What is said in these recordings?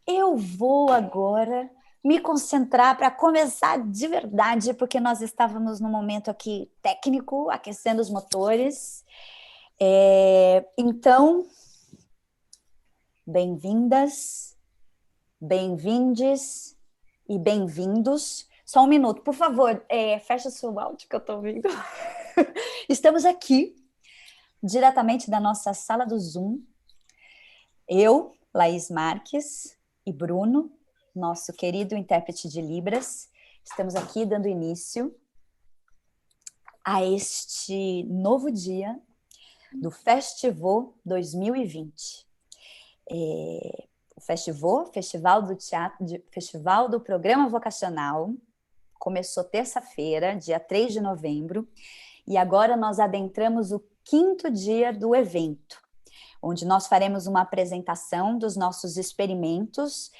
Eu vou agora me concentrar para começar de verdade, porque nós estávamos num momento aqui técnico, aquecendo os motores. Então, bem-vindas, bem-vindes e bem-vindos. Só um minuto, por favor, fecha o seu áudio que eu estou ouvindo. Estamos aqui, diretamente da nossa sala do Zoom. Eu, Laís Marques e Bruno, nosso querido intérprete de Libras, estamos aqui dando início a este novo dia do Festival 2020. O Festival do Teatro, Festival do Programa Vocacional, começou terça-feira, dia 3 de novembro, e agora nós adentramos o quinto dia do evento, onde nós faremos uma apresentação dos nossos experimentos,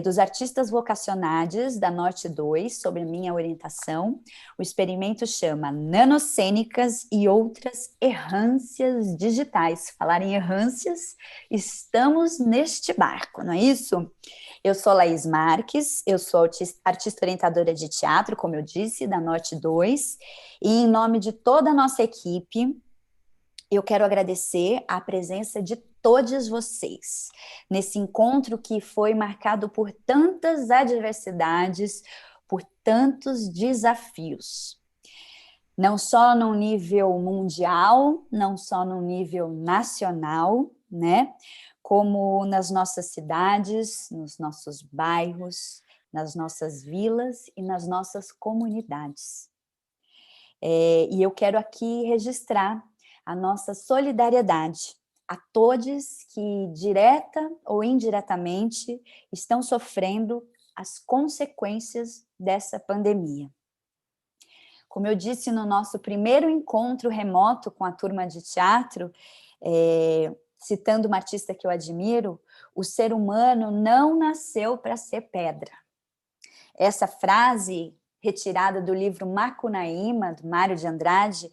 dos artistas vocacionados da Norte 2, sobre a minha orientação. O experimento chama Nanocênicas e Outras Errâncias Digitais. Falar em errâncias, estamos neste barco, não é isso? Eu sou Laís Marques, eu sou artista orientadora de teatro, como eu disse, da Norte 2, e em nome de toda a nossa equipe, eu quero agradecer a presença de todos vocês nesse encontro que foi marcado por tantas adversidades, por tantos desafios. Não só no nível mundial, não só no nível nacional, né? Como nas nossas cidades, nos nossos bairros, nas nossas vilas e nas nossas comunidades. E eu quero aqui registrar a nossa solidariedade a todos que, direta ou indiretamente, estão sofrendo as consequências dessa pandemia. Como eu disse no nosso primeiro encontro remoto com a turma de teatro, citando uma artista que eu admiro, o ser humano não nasceu para ser pedra. Essa frase, retirada do livro Macunaíma, do Mário de Andrade,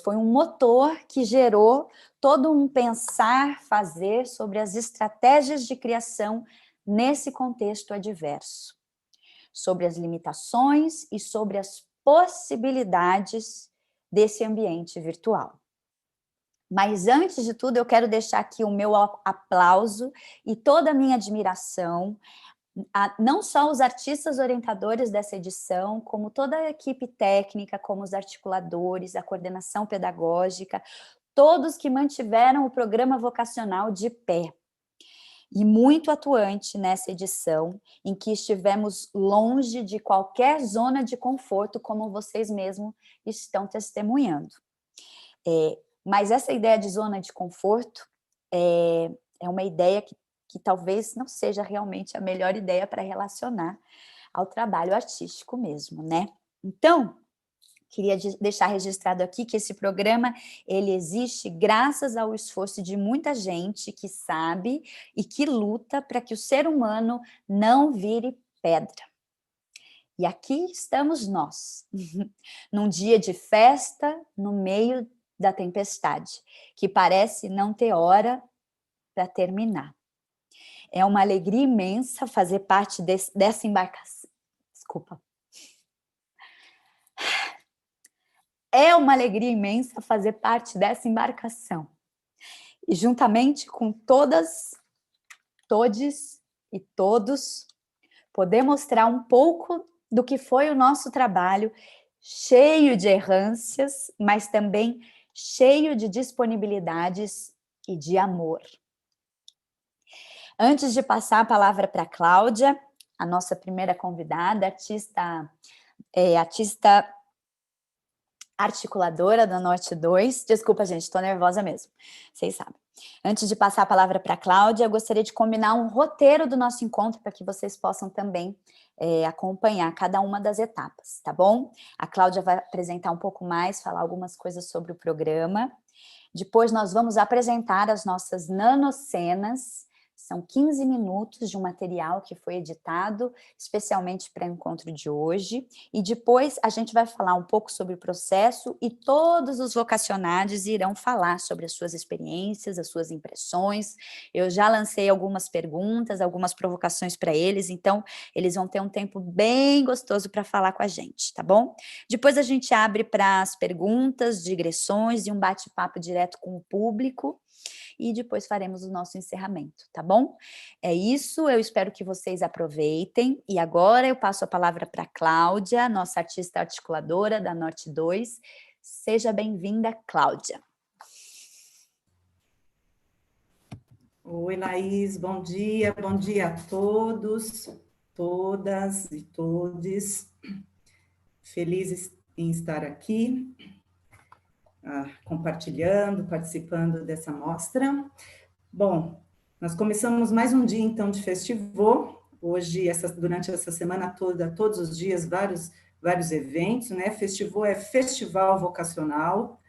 foi um motor que gerou todo um pensar, fazer sobre as estratégias de criação nesse contexto adverso, sobre as limitações e sobre as possibilidades desse ambiente virtual. Mas, antes de tudo, eu quero deixar aqui o meu aplauso e toda a minha admiração não só os artistas orientadores dessa edição, como toda a equipe técnica, como os articuladores, a coordenação pedagógica, todos que mantiveram o programa vocacional de pé. E muito atuante nessa edição, em que estivemos longe de qualquer zona de conforto, como vocês mesmos estão testemunhando. Mas essa ideia de zona de conforto é uma ideia que talvez não seja realmente a melhor ideia para relacionar ao trabalho artístico mesmo, né? Então, queria deixar registrado aqui que esse programa, ele existe graças ao esforço de muita gente que sabe e que luta para que o ser humano não vire pedra. E aqui estamos nós, num dia de festa, no meio da tempestade, que parece não ter hora para terminar. É uma alegria imensa fazer parte dessa embarcação. Desculpa. É uma alegria imensa fazer parte dessa embarcação. E juntamente com todas, todes e todos, poder mostrar um pouco do que foi o nosso trabalho, cheio de errâncias, mas também cheio de disponibilidades e de amor. Antes de passar a palavra para a Cláudia, a nossa primeira convidada, artista articuladora da Norte 2. Desculpa, gente, estou nervosa mesmo, vocês sabem. Antes de passar a palavra para a Cláudia, eu gostaria de combinar um roteiro do nosso encontro para que vocês possam também acompanhar cada uma das etapas, tá bom? A Cláudia vai apresentar um pouco mais, falar algumas coisas sobre o programa. Depois nós vamos apresentar as nossas nanocenas. São 15 minutos de um material que foi editado especialmente para o encontro de hoje, e depois a gente vai falar um pouco sobre o processo e todos os vocacionados irão falar sobre as suas experiências, as suas impressões. Eu já lancei algumas perguntas, algumas provocações para eles, então eles vão ter um tempo bem gostoso para falar com a gente, tá bom? Depois a gente abre para as perguntas, digressões e um bate-papo direto com o público, e depois faremos o nosso encerramento, tá bom? É isso, eu espero que vocês aproveitem, e agora eu passo a palavra para a Cláudia, nossa artista articuladora da Norte 2. Seja bem-vinda, Cláudia. Oi, Laís, bom dia a todos, todas e todes. Feliz em estar aqui, compartilhando, participando dessa mostra. Bom, nós começamos mais um dia, então, de festival. Hoje, durante essa semana toda, todos os dias, vários eventos, né? Festival é Festival Vocacional.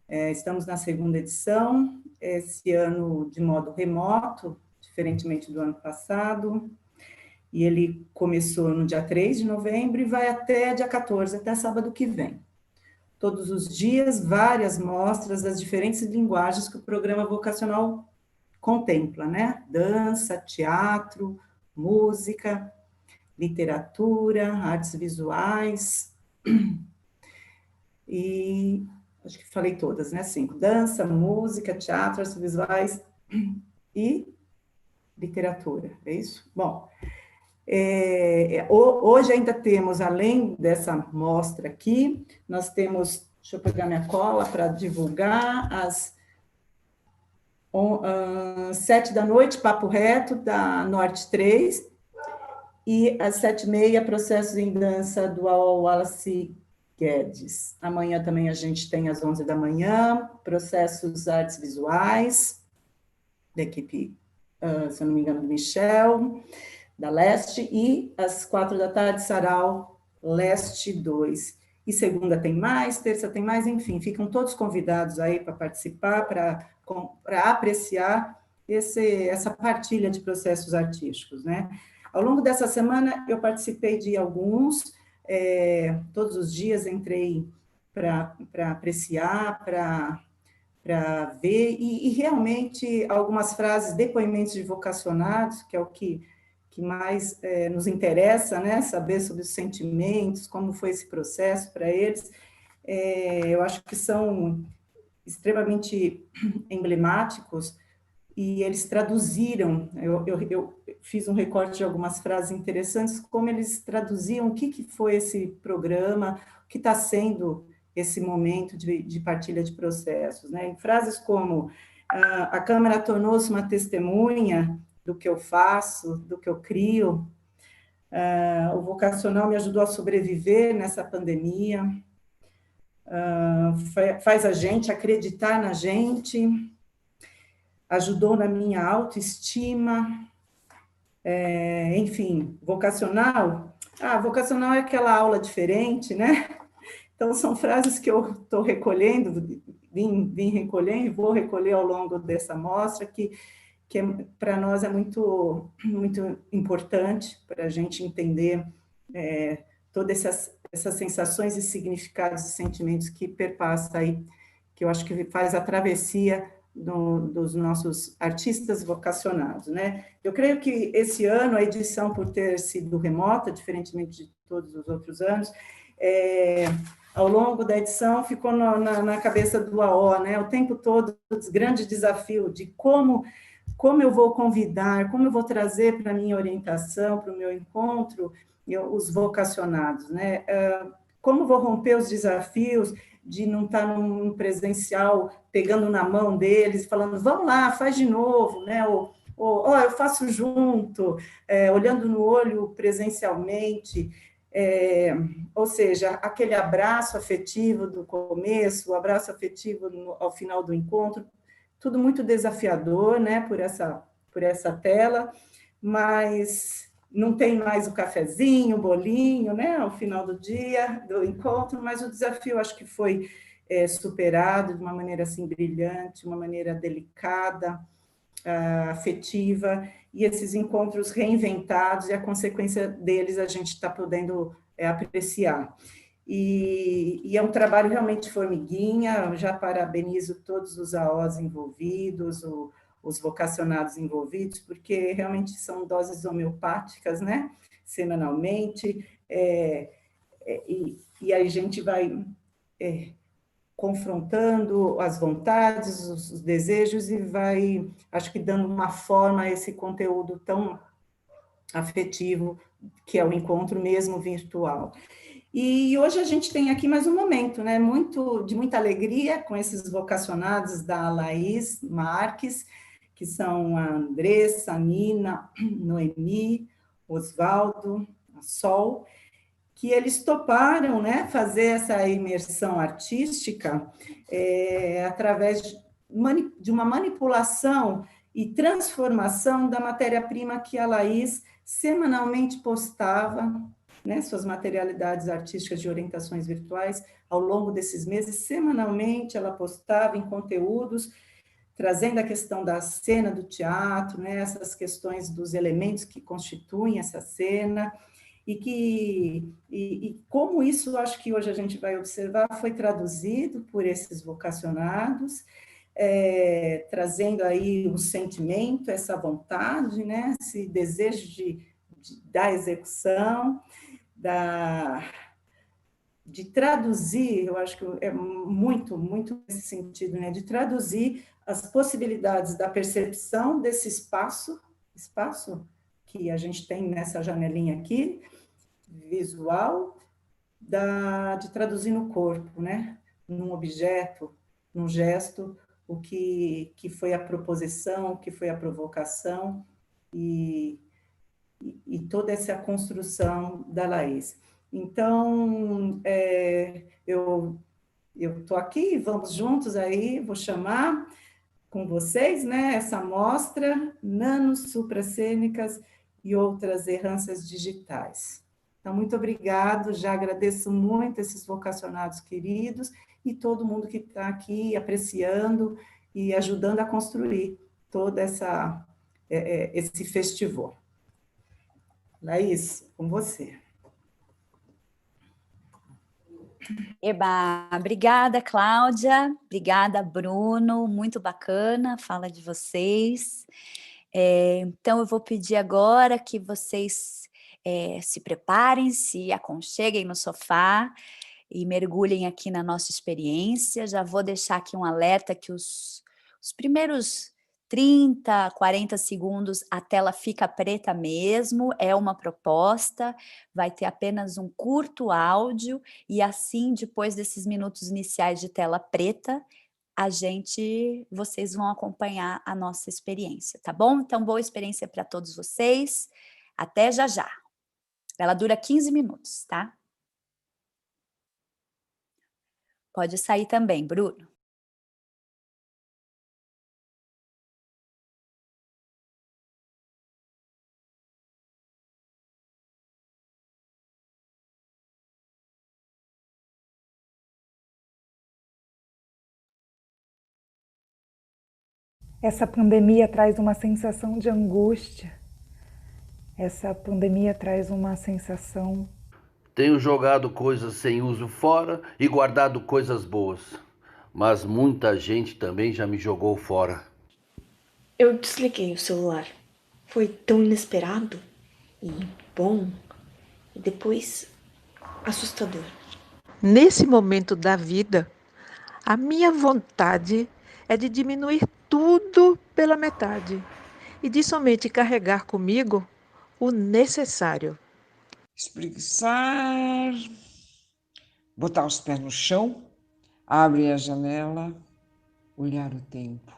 Estamos na segunda edição, esse ano de modo remoto, diferentemente do ano passado. E ele começou no dia 3 de novembro e vai até dia 14, até sábado que vem. Todos os dias, várias mostras das diferentes linguagens que o programa vocacional contempla, né? Dança, teatro, música, literatura, artes visuais. E acho que falei todas, né? 5. Dança, música, teatro, artes visuais e literatura, é isso? Bom, hoje ainda temos, além dessa mostra aqui, nós temos, deixa eu pegar minha cola para divulgar, às 7 da noite, Papo Reto, da Norte 3, e às 7h30, Processos em Dança, do Wallace Guedes. Amanhã também a gente tem às 11 da manhã, Processos Artes Visuais, da equipe, se eu não me engano, do Michel, da Leste, e às 4 da tarde, Sarau Leste 2. E segunda tem mais, terça tem mais, enfim, ficam todos convidados aí para participar, para apreciar essa partilha de processos artísticos, né? Ao longo dessa semana, eu participei de alguns, todos os dias entrei para apreciar, para ver, e realmente algumas frases, depoimentos de vocacionados, que é o que mais nos interessa, né? Saber sobre os sentimentos, como foi esse processo para eles, eu acho que são extremamente emblemáticos, e eles traduziram, eu fiz um recorte de algumas frases interessantes, como eles traduziam o que foi esse programa, o que está sendo esse momento de partilha de processos, né? Em frases como, a Câmara tornou-se uma testemunha do que eu faço, do que eu crio, o vocacional me ajudou a sobreviver nessa pandemia, faz a gente acreditar na gente, ajudou na minha autoestima, enfim, vocacional. Vocacional é aquela aula diferente, né? Então, são frases que eu estou recolhendo, vim recolhendo e vou recolher ao longo dessa mostra, que para nós é muito, muito importante para a gente entender todas essas sensações e significados e sentimentos que perpassa aí, que eu acho que faz a travessia dos nossos artistas vocacionados, né? Eu creio que esse ano, a edição, por ter sido remota, diferentemente de todos os outros anos, ao longo da edição, ficou na cabeça do AO, né? O tempo todo, o grande desafio de como eu vou convidar, como eu vou trazer para a minha orientação, para o meu encontro, os vocacionados, né? Como vou romper os desafios de não estar num presencial, pegando na mão deles e falando, vamos lá, faz de novo, né? Ou eu faço junto, olhando no olho presencialmente, ou seja, aquele abraço afetivo do começo, o abraço afetivo ao final do encontro, tudo muito desafiador, né, por essa tela, mas não tem mais o cafezinho, o bolinho, né, ao final do dia, do encontro, mas o desafio acho que foi superado de uma maneira assim brilhante, uma maneira delicada, afetiva, e esses encontros reinventados, e a consequência deles a gente está podendo apreciar. E é um trabalho realmente formiguinha, eu já parabenizo todos os AOs envolvidos, os vocacionados envolvidos, porque realmente são doses homeopáticas, né? Semanalmente, e a gente vai confrontando as vontades, os desejos, e vai, acho que, dando uma forma a esse conteúdo tão afetivo, que é o encontro mesmo virtual. E hoje a gente tem aqui mais um momento, né, de muita alegria, com esses vocacionados da Laís Marques, que são a Andressa, a Nina, Noemi, Osvaldo, a Sol, que eles toparam, né, fazer essa imersão artística através de uma manipulação e transformação da matéria-prima que a Laís semanalmente postava, né, suas materialidades artísticas de orientações virtuais, ao longo desses meses, semanalmente ela postava em conteúdos, trazendo a questão da cena do teatro, né, essas questões dos elementos que constituem essa cena, e como isso, acho que hoje a gente vai observar, foi traduzido por esses vocacionados, trazendo aí o sentimento, essa vontade, né, esse desejo da execução, de traduzir, eu acho que é muito, muito nesse sentido, né, de traduzir as possibilidades da percepção desse espaço que a gente tem nessa janelinha aqui, visual, de traduzir no corpo, né, num objeto, num gesto, o que foi a proposição, o que foi a provocação, e toda essa construção da Laís. Então, eu estou aqui, vamos juntos aí, vou chamar com vocês, né, essa mostra, nanos supracênicas e outras errâncias digitais. Então, muito obrigado, já agradeço muito esses vocacionados queridos e todo mundo que está aqui apreciando e ajudando a construir todo esse festival. Laís, com você. Eba, obrigada, Cláudia, obrigada, Bruno, muito bacana a fala de vocês. Então, eu vou pedir agora que vocês se preparem, se aconcheguem no sofá e mergulhem aqui na nossa experiência. Já vou deixar aqui um alerta que os primeiros 30, 40 segundos a tela fica preta mesmo, é uma proposta, vai ter apenas um curto áudio, e assim, depois desses minutos iniciais de tela preta, vocês vão acompanhar a nossa experiência, tá bom? Então, boa experiência para todos vocês, até já já. Ela dura 15 minutos, tá? Pode sair também, Bruno. Essa pandemia traz uma sensação de angústia. Essa pandemia traz uma sensação... Tenho jogado coisas sem uso fora e guardado coisas boas. Mas muita gente também já me jogou fora. Eu desliguei o celular. Foi tão inesperado e bom, e depois assustador. Nesse momento da vida, a minha vontade é de diminuir tudo pela metade e de somente carregar comigo o necessário. Espreguiçar, botar os pés no chão, abrir a janela, olhar o tempo.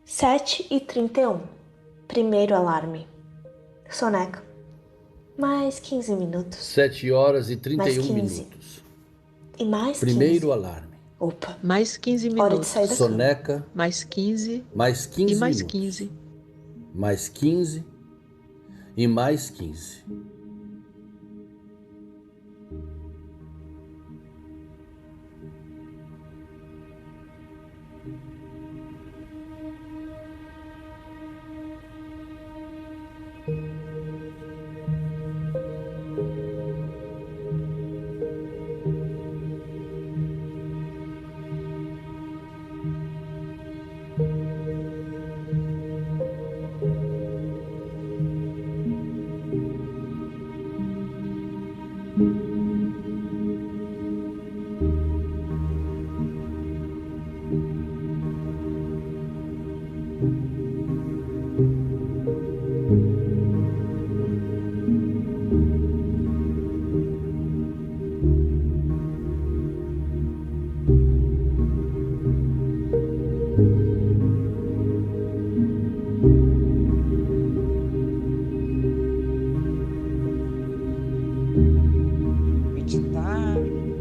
7h31. Primeiro alarme. Soneca. Mais 15 minutos. 7 horas e Mais 31 15. minutos. E mais Primeiro 15. alarme. Opa. Mais 15 Hora de minutos. sair da cama. Soneca. Mais 15 Mais 15 e mais minutos. 15. Mais 15 e mais 15. Meditar,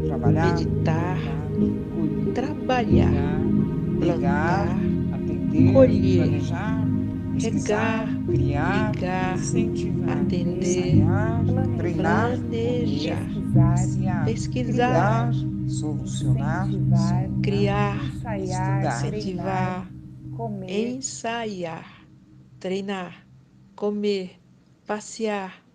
trabalhar, meditar, colher, trabalhar, ligar, plantar, atender, colher, planejar, pesquisar, regar, criar, ligar, incentivar, atender, ensaiar, treinar, planejar, comer, pesquisar, pesquisar, criar, solucionar, incentivar, criar, ensaiar, estudar, treinar, incentivar, comer, ensaiar, treinar, comer, passear.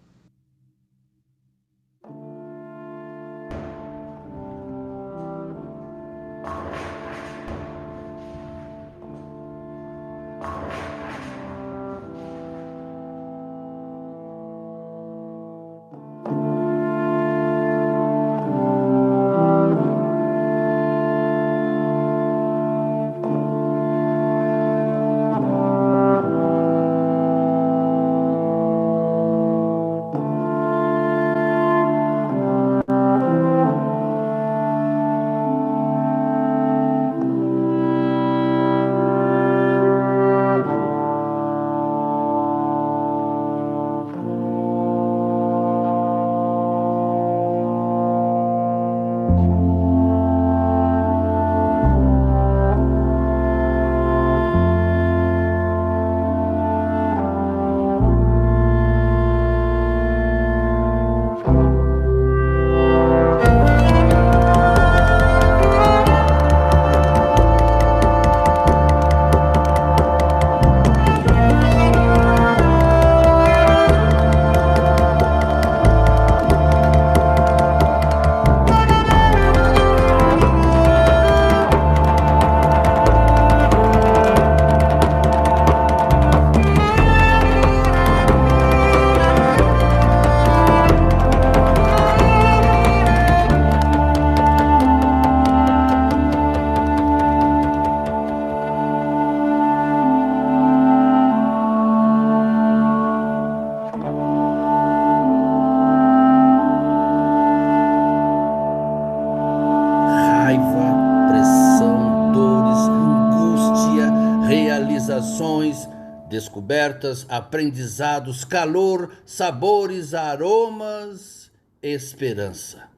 Raiva, pressão, dores, angústia, realizações, descobertas, aprendizados, calor, sabores, aromas, esperança.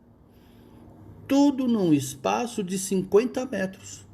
Tudo num espaço de 50 metros.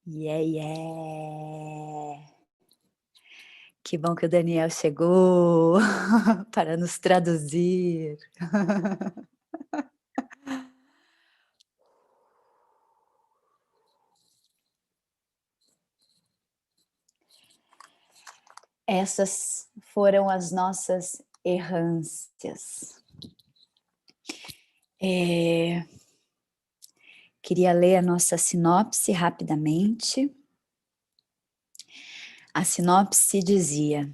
Yeah, yeah. Que bom que o Daniel chegou para nos traduzir. Essas foram as nossas errâncias. Queria ler a nossa sinopse rapidamente. A sinopse dizia: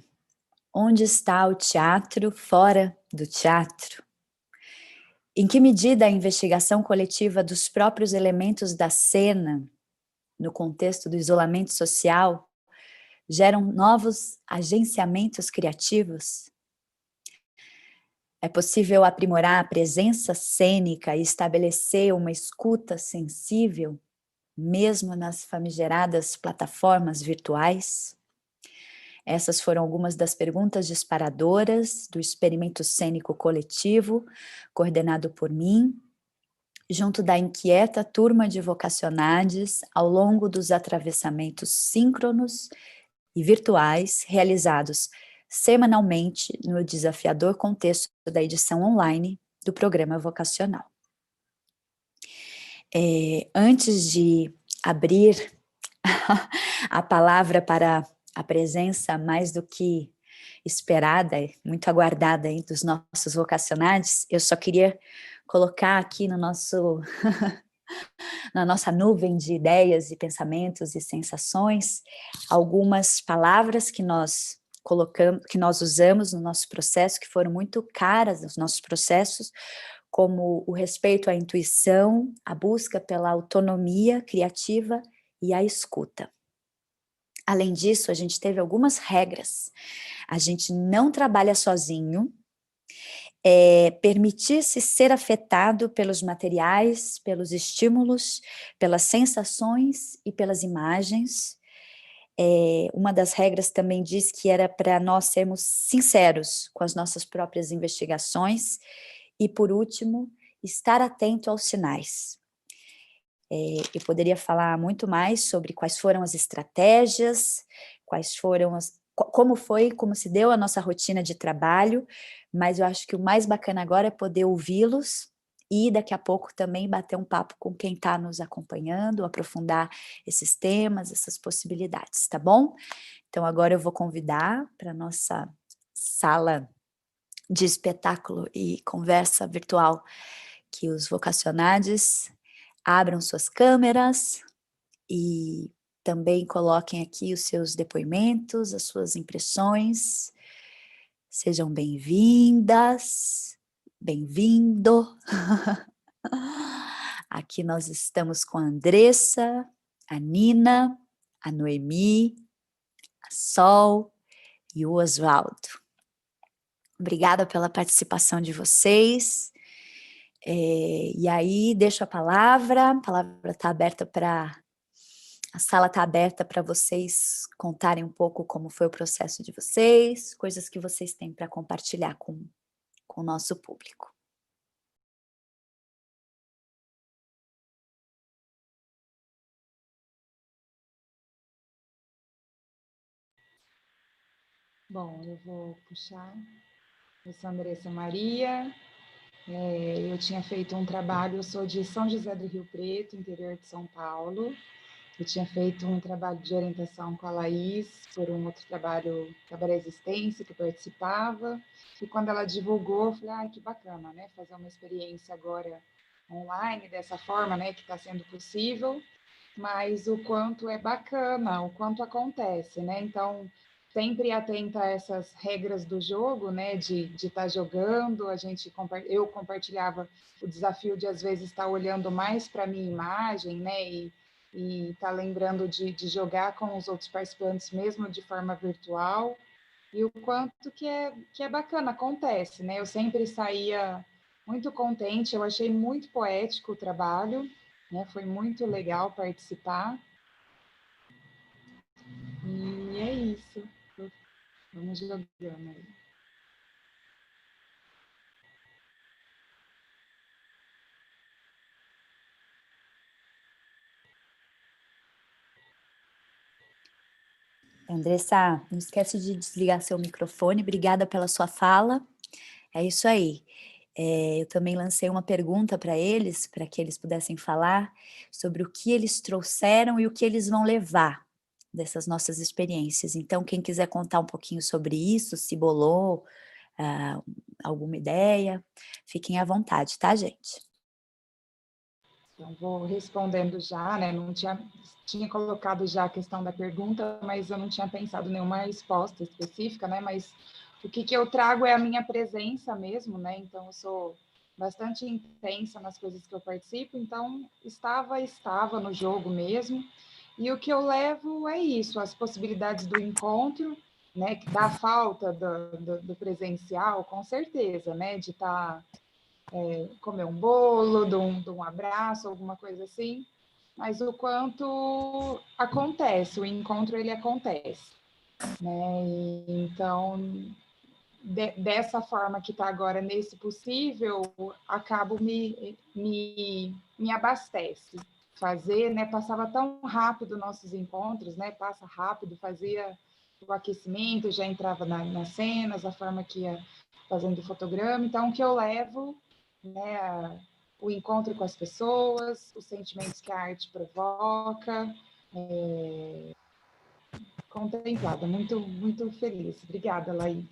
onde está o teatro fora do teatro? Em que medida a investigação coletiva dos próprios elementos da cena, no contexto do isolamento social, geram novos agenciamentos criativos? É possível aprimorar a presença cênica e estabelecer uma escuta sensível, mesmo nas famigeradas plataformas virtuais? Essas foram algumas das perguntas disparadoras do experimento cênico coletivo, coordenado por mim, junto da inquieta turma de vocacionades ao longo dos atravessamentos síncronos e virtuais realizados semanalmente no desafiador contexto da edição online do programa vocacional. Antes de abrir a palavra para a presença mais do que esperada, muito aguardada aí dos nossos vocacionados, eu só queria colocar aqui no nosso na nossa nuvem de ideias e pensamentos e sensações algumas palavras que nós colocamos, que nós usamos no nosso processo, que foram muito caras nos nossos processos, como o respeito à intuição, a busca pela autonomia criativa e a escuta. Além disso, a gente teve algumas regras. A gente não trabalha sozinho, permitir-se ser afetado pelos materiais, pelos estímulos, pelas sensações e pelas imagens. Uma das regras também diz que era para nós sermos sinceros com as nossas próprias investigações e, por último, estar atento aos sinais. Eu poderia falar muito mais sobre quais foram as estratégias, como se deu a nossa rotina de trabalho, mas eu acho que o mais bacana agora é poder ouvi-los e daqui a pouco também bater um papo com quem está nos acompanhando, aprofundar esses temas, essas possibilidades, tá bom? Então agora eu vou convidar para a nossa sala de espetáculo e conversa virtual que os vocacionados abram suas câmeras e também coloquem aqui os seus depoimentos, as suas impressões. Sejam bem-vindas, bem-vindo. Aqui nós estamos com a Andressa, a Nina, a Noemi, a Sol e o Oswaldo. Obrigada pela participação de vocês. E aí, deixo a palavra está aberta a sala está aberta para vocês contarem um pouco como foi o processo de vocês, coisas que vocês têm para compartilhar com o nosso público. Bom, eu vou puxar. Eu sou Andressa Maria. Eu tinha feito um trabalho, eu sou de São José do Rio Preto, interior de São Paulo. Eu tinha feito um trabalho de orientação com a Laís, por um outro trabalho, Cabaré Existência, que eu participava. E quando ela divulgou, eu falei, que bacana, né? Fazer uma experiência agora online, dessa forma, né? Que está sendo possível. Mas o quanto é bacana, o quanto acontece, né? Então, sempre atenta a essas regras do jogo, né? De estar jogando, eu compartilhava o desafio de, às vezes, estar olhando mais para a minha imagem, né? E estar lembrando de jogar com os outros participantes, mesmo de forma virtual, e o quanto que é bacana, acontece, né? Eu sempre saía muito contente, eu achei muito poético o trabalho, né? Foi muito legal participar, e é isso. Vamos jogando aí. Andressa, não esquece de desligar seu microfone. Obrigada pela sua fala. É isso aí. Eu também lancei uma pergunta para eles, para que eles pudessem falar sobre o que eles trouxeram e o que eles vão levar dessas nossas experiências. Então, quem quiser contar um pouquinho sobre isso, se bolou alguma ideia, fiquem à vontade, tá, gente? Então, vou respondendo já, né? Não tinha colocado já a questão da pergunta, mas eu não tinha pensado em nenhuma resposta específica, né? Mas o que eu trago é a minha presença mesmo, né? Então, eu sou bastante intensa nas coisas que eu participo, então estava no jogo mesmo. E o que eu levo é isso, as possibilidades do encontro, né? Da falta do presencial, com certeza, né? De estar comer um bolo, de um abraço, alguma coisa assim, mas o quanto acontece, o encontro ele acontece, né? Então, dessa forma que está agora, nesse possível, acabo me abastece. Fazer, né? Passava tão rápido nossos encontros, né? Passa rápido, fazia o aquecimento, já entrava nas cenas, a forma que ia fazendo o fotograma, então o que eu levo, né, o encontro com as pessoas, os sentimentos que a arte provoca, contemplada, muito, muito feliz. Obrigada, Laís.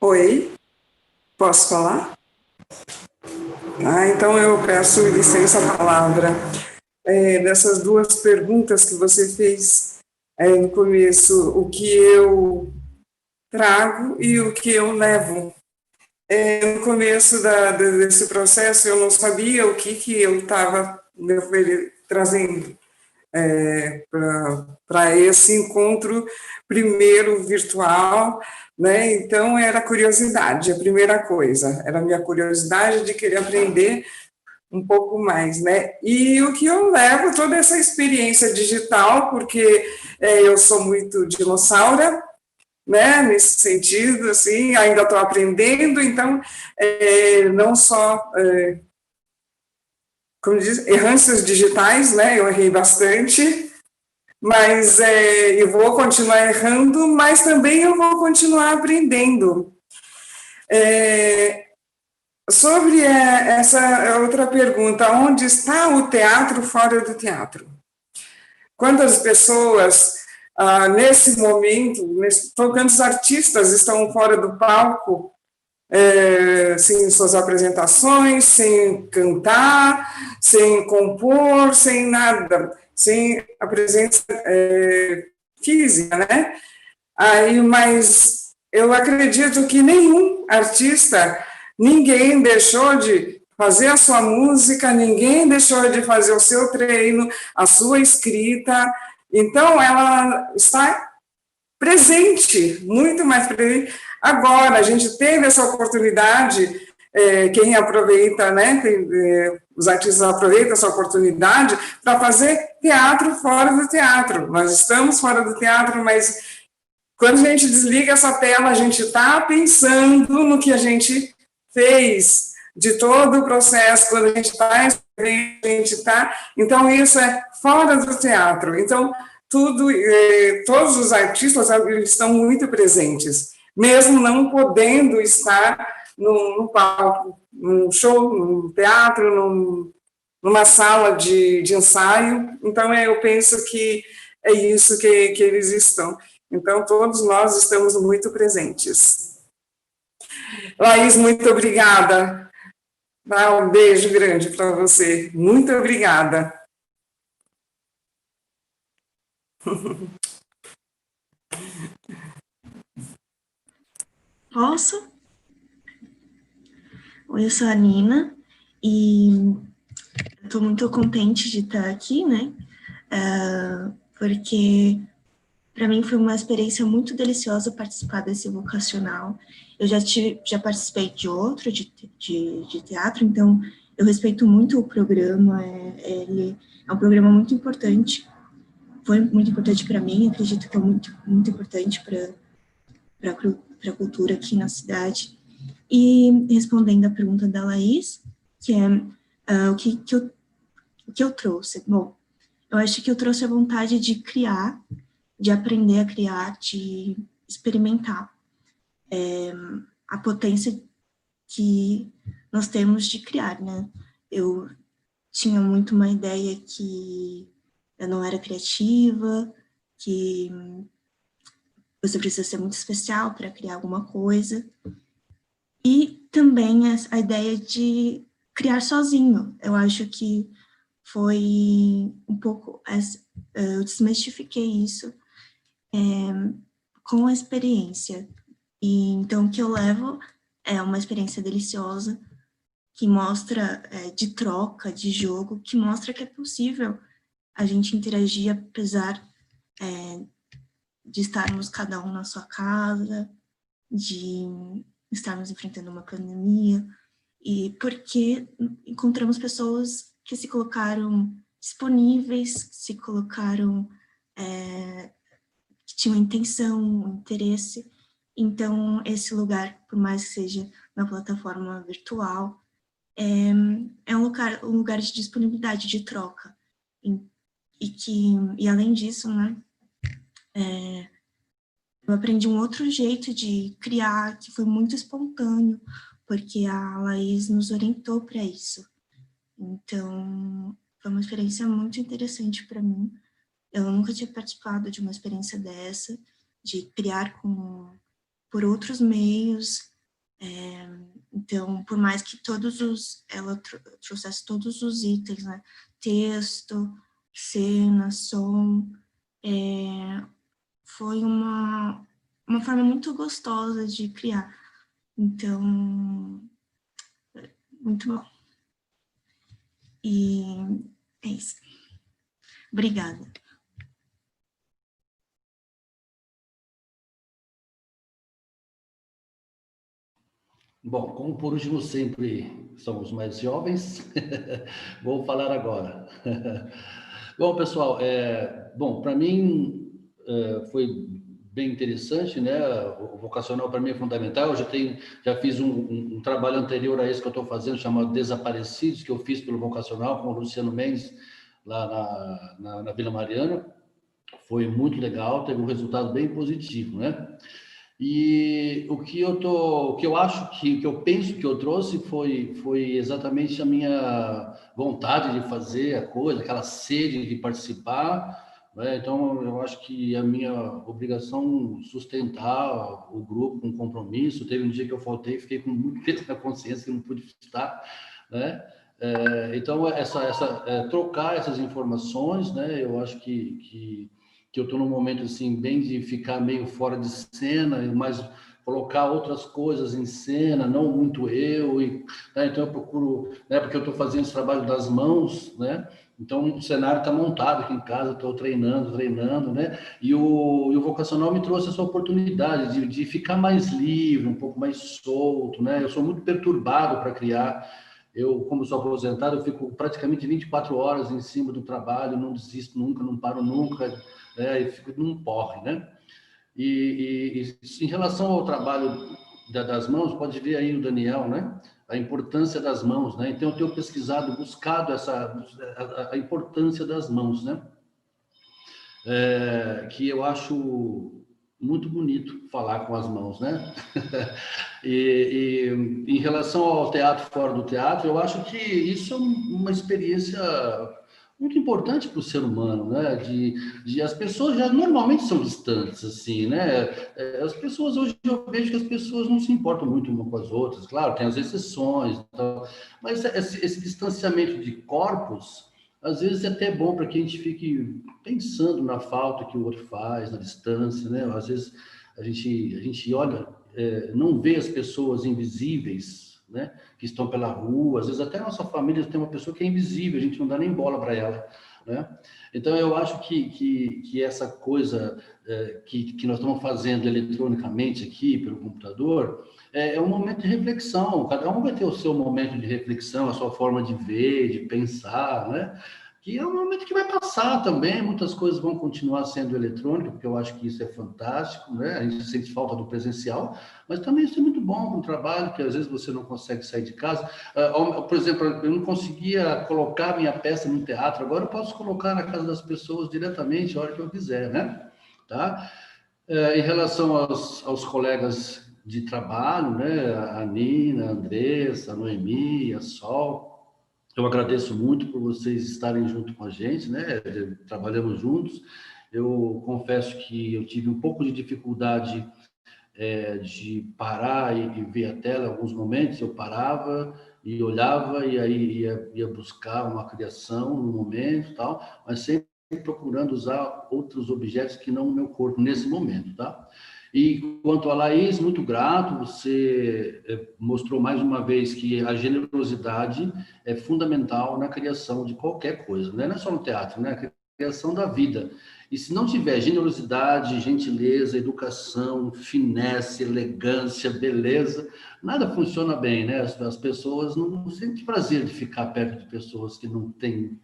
Oi, posso falar? Então eu peço licença à palavra. Dessas duas perguntas que você fez no começo, o que eu trago e o que eu levo. No começo desse processo, eu não sabia o que eu estava trazendo para esse encontro, primeiro virtual, né? Então, era curiosidade, a primeira coisa, era a minha curiosidade de querer aprender um pouco mais, né? E o que eu levo, toda essa experiência digital, porque eu sou muito dinossauro, né, nesse sentido, assim, ainda estou aprendendo, então, não só, como diz, errâncias digitais, né, eu errei bastante, mas eu vou continuar errando, mas também eu vou continuar aprendendo. Sobre essa outra pergunta, onde está o teatro fora do teatro? Quantas pessoas, nesse momento, quantos artistas estão fora do palco, sem suas apresentações, sem cantar, sem compor, sem nada, sem a presença física, né? Mas eu acredito que nenhum artista, ninguém deixou de fazer a sua música, ninguém deixou de fazer o seu treino, a sua escrita. Então, ela está presente, muito mais presente. Agora, a gente teve essa oportunidade, quem aproveita, né, os artistas aproveitam essa oportunidade para fazer teatro fora do teatro. Nós estamos fora do teatro, mas quando a gente desliga essa tela, a gente está pensando no que a gente fez, de todo o processo, quando a gente está a gente está. Então, isso é fora do teatro. Então, todos os artistas estão muito presentes, mesmo não podendo estar no palco, num show, num teatro, numa sala de ensaio. Então, eu penso que é isso que eles estão. Então, todos nós estamos muito presentes. Laís, muito obrigada. Um beijo grande para você. Muito obrigada. Posso? Oi, eu sou a Nina e estou muito contente de estar aqui, né? Porque para mim foi uma experiência muito deliciosa participar desse vocacional. Eu já participei de outro, de teatro, então eu respeito muito o programa, ele é um programa muito importante, foi muito importante para mim, acredito que é muito, muito importante para a cultura aqui na cidade. E respondendo a pergunta da Laís, que é o que eu trouxe. Bom, eu acho que eu trouxe a vontade de criar, de aprender a criar, de experimentar a potência que nós temos de criar, né? Eu tinha muito uma ideia que eu não era criativa, que você precisa ser muito especial para criar alguma coisa. E também a ideia de criar sozinho. Eu acho que foi um pouco... Eu desmistifiquei isso com a experiência. E então, o que eu levo é uma experiência deliciosa, que mostra de troca, de jogo, que mostra que é possível a gente interagir apesar de estarmos cada um na sua casa, de estarmos enfrentando uma pandemia, e porque encontramos pessoas que se colocaram disponíveis, se colocaram, que tinham intenção, interesse. Então, esse lugar, por mais que seja uma plataforma virtual, é um lugar de disponibilidade, de troca. E além disso, né, eu aprendi um outro jeito de criar, que foi muito espontâneo, porque a Laís nos orientou para isso. Então, foi uma experiência muito interessante para mim. Eu nunca tinha participado de uma experiência dessa, de criar por outros meios. Então, por mais que ela trouxesse todos os itens, né? Texto, cena, som, foi uma forma muito gostosa de criar. Então, muito bom. E é isso. Obrigada. Bom, como por último sempre somos mais jovens, vou falar agora. Bom, pessoal, para mim foi bem interessante, né? O vocacional para mim é fundamental. Eu já fiz um trabalho anterior a esse que eu estou fazendo, chamado Desaparecidos, que eu fiz pelo vocacional com o Luciano Mendes, lá na Vila Mariana. Foi muito legal, teve um resultado bem positivo, né? E o que eu acho que eu penso que eu trouxe foi exatamente a minha vontade de fazer a coisa, aquela sede de participar, né? Então eu acho que a minha obrigação sustentar o grupo com compromisso. Teve um dia que eu faltei, fiquei com muito peso na consciência que não pude estar, né? Então trocar essas informações, né? Eu acho que eu estou num momento assim bem de ficar meio fora de cena, mas colocar outras coisas em cena, não muito né? Então eu procuro, né? Porque eu estou fazendo esse trabalho das mãos, né? Então o cenário está montado aqui em casa, estou treinando, né? E o vocacional me trouxe essa oportunidade de ficar mais livre, um pouco mais solto, né? Eu sou muito perturbado para criar. Eu, como sou aposentado, eu fico praticamente 24 horas em cima do trabalho, não desisto nunca, não paro nunca, e fico num porre, né? E em relação ao trabalho das mãos, pode ver aí o Daniel, né? A importância das mãos, né? Então, eu tenho pesquisado, buscado a importância das mãos, né? Que eu acho muito bonito falar com as mãos, né? E em relação ao teatro fora do teatro, eu acho que isso é uma experiência muito importante para o ser humano, né? As pessoas já normalmente são distantes, assim, né? As pessoas hoje, eu vejo que as pessoas não se importam muito umas com as outras, claro, tem as exceções, então, mas esse distanciamento de corpos, às vezes é até bom para que a gente fique pensando na falta que o outro faz, na distância, né? Às vezes a gente olha, não vê as pessoas invisíveis, né? Que estão pela rua, às vezes até a nossa família tem uma pessoa que é invisível, a gente não dá nem bola para ela, né? Então eu acho que essa coisa que nós estamos fazendo eletronicamente aqui pelo computador é um momento de reflexão. Cada um vai ter o seu momento de reflexão, a sua forma de ver, de pensar, né? Que é um momento que vai passar também, muitas coisas vão continuar sendo eletrônicas, porque eu acho que isso é fantástico, né? A gente sente falta do presencial, mas também isso é muito bom para o trabalho, que às vezes você não consegue sair de casa. Por exemplo, eu não conseguia colocar minha peça no teatro, agora eu posso colocar na casa das pessoas diretamente, a hora que eu quiser, né? Tá? Em relação aos colegas de trabalho, né? A Nina, a Andressa, a Noemi, a Sol, eu agradeço muito por vocês estarem junto com a gente, né? Trabalhamos juntos. Eu confesso que eu tive um pouco de dificuldade de parar e ver a tela em alguns momentos. Eu parava e olhava e aí ia buscar uma criação no momento, tal, mas sempre procurando usar outros objetos que não o meu corpo nesse momento, tá? E quanto a Laís, muito grato, você mostrou mais uma vez que a generosidade é fundamental na criação de qualquer coisa, né? Não é só no teatro, né? A criação da vida. E se não tiver generosidade, gentileza, educação, finesse, elegância, beleza, nada funciona bem, né? As pessoas não sentem prazer de ficar perto de pessoas que não têm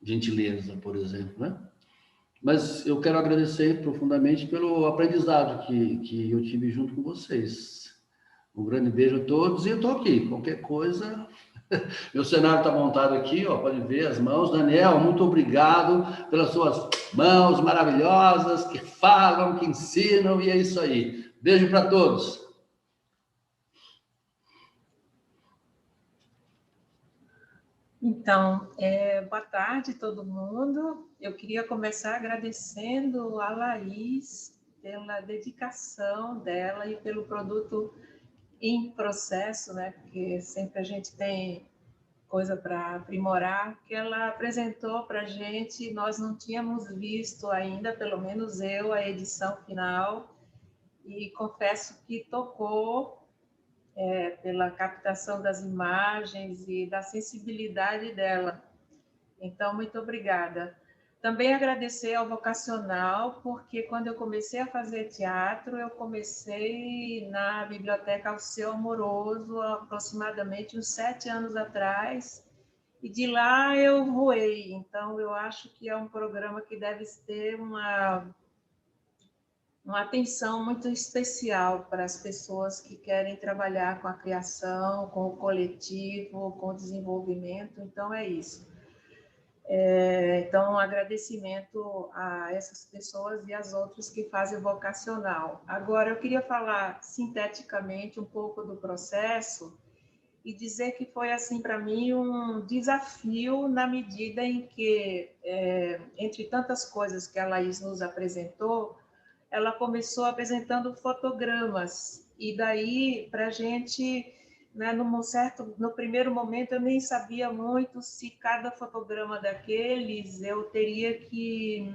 gentileza, por exemplo, né? Mas eu quero agradecer profundamente pelo aprendizado que eu tive junto com vocês. Um grande beijo a todos e eu estou aqui. Qualquer coisa, meu cenário está montado aqui, ó, pode ver as mãos. Daniel, muito obrigado pelas suas mãos maravilhosas que falam, que ensinam, e é isso aí. Beijo para todos. Então, boa tarde todo mundo. Eu queria começar agradecendo a Laís pela dedicação dela e pelo produto em processo, né? Porque sempre a gente tem coisa para aprimorar, que ela apresentou para a gente. Nós não tínhamos visto ainda, pelo menos eu, a edição final, e confesso que tocou pela captação das imagens e da sensibilidade dela. Então, muito obrigada. Também agradecer ao Vocacional, porque quando eu comecei a fazer teatro, eu comecei na Biblioteca Alceu Amoroso, aproximadamente uns 7 anos atrás, e de lá eu voei. Então, eu acho que é um programa que deve ter uma atenção muito especial para as pessoas que querem trabalhar com a criação, com o coletivo, com o desenvolvimento. Então, é isso. Então, um agradecimento a essas pessoas e às outras que fazem o vocacional. Agora, eu queria falar sinteticamente um pouco do processo e dizer que foi, assim, para mim, um desafio na medida em que, entre tantas coisas que a Laís nos apresentou, ela começou apresentando fotogramas, e daí, para a gente, né, no primeiro momento, eu nem sabia muito se cada fotograma daqueles eu teria que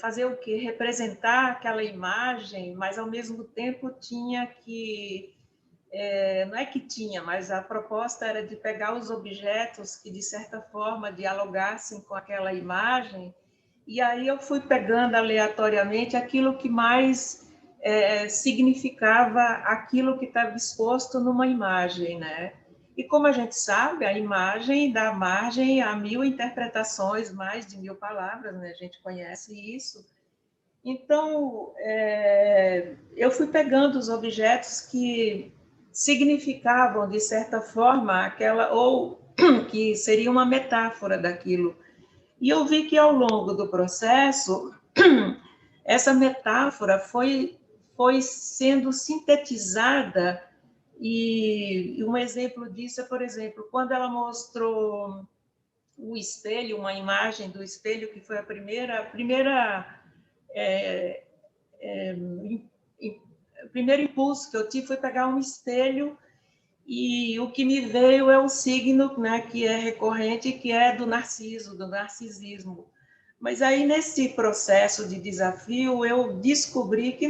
fazer o quê? Representar aquela imagem, mas, ao mesmo tempo, tinha que... não é que tinha, mas a proposta era de pegar os objetos que, de certa forma, dialogassem com aquela imagem. E aí eu fui pegando aleatoriamente aquilo que mais significava aquilo que estava exposto numa imagem, né? E como a gente sabe, a imagem dá margem a 1000 interpretações, mais de 1000 palavras, né? A gente conhece isso. Então, eu fui pegando os objetos que significavam, de certa forma, aquela, ou que seria uma metáfora daquilo. E eu vi que, ao longo do processo, essa metáfora foi sendo sintetizada, e um exemplo disso é, por exemplo, quando ela mostrou o espelho, uma imagem do espelho, que foi a o primeiro impulso que eu tive foi pegar um espelho, e o que me veio é um signo, né, que é recorrente, que é do narciso, do narcisismo. Mas aí, nesse processo de desafio, eu descobri que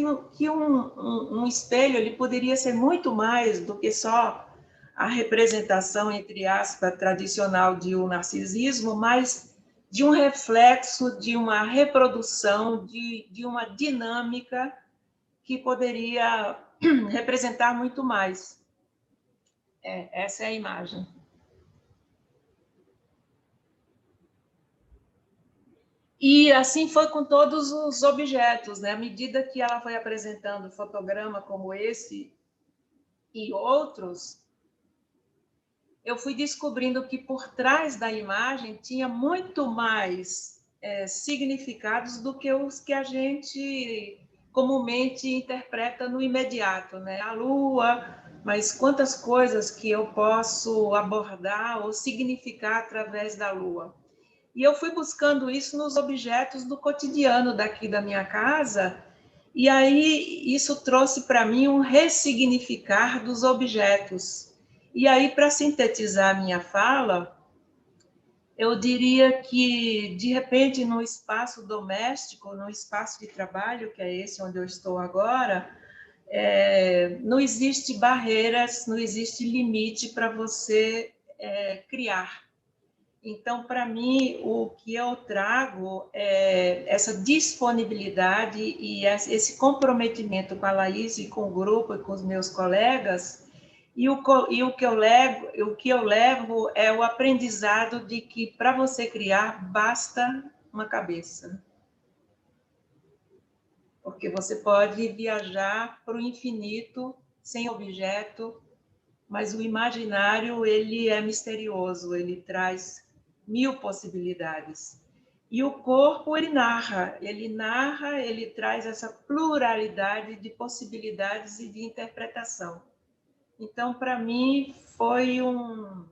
um espelho ele poderia ser muito mais do que só a representação, entre aspas, tradicional de um narcisismo, mas de um reflexo, de uma reprodução, de uma dinâmica que poderia representar muito mais. Essa é a imagem. E assim foi com todos os objetos, né? À medida que ela foi apresentando fotograma como esse e outros, eu fui descobrindo que por trás da imagem tinha muito mais significados do que os que a gente comumente interpreta no imediato, né? A lua, mas quantas coisas que eu posso abordar ou significar através da lua. E eu fui buscando isso nos objetos do cotidiano daqui da minha casa, e aí isso trouxe para mim um ressignificar dos objetos. E aí, para sintetizar a minha fala, eu diria que, de repente, no espaço doméstico, no espaço de trabalho, que é esse onde eu estou agora, não existe barreiras, não existe limite para você criar. Então, para mim, o que eu trago é essa disponibilidade e esse comprometimento com a Laís e com o grupo e com os meus colegas, e o que eu levo é o aprendizado de que, para você criar, basta uma cabeça. Porque você pode viajar para o infinito sem objeto, mas o imaginário, ele é misterioso, ele traz 1000 possibilidades. E o corpo, ele narra, ele traz essa pluralidade de possibilidades e de interpretação. Então, para mim, foi uma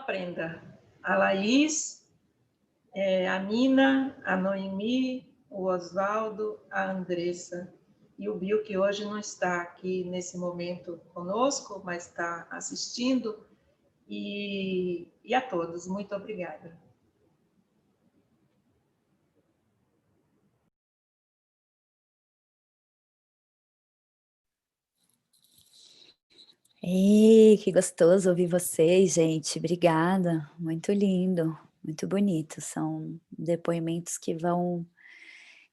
prenda. A Laís, a Nina, a Noemi, o Oswaldo, a Andressa e o Bill, que hoje não está aqui nesse momento conosco, mas está assistindo, e a todos, muito obrigada. Ei, que gostoso ouvir vocês, gente. Obrigada. Muito lindo, muito bonito. São depoimentos que vão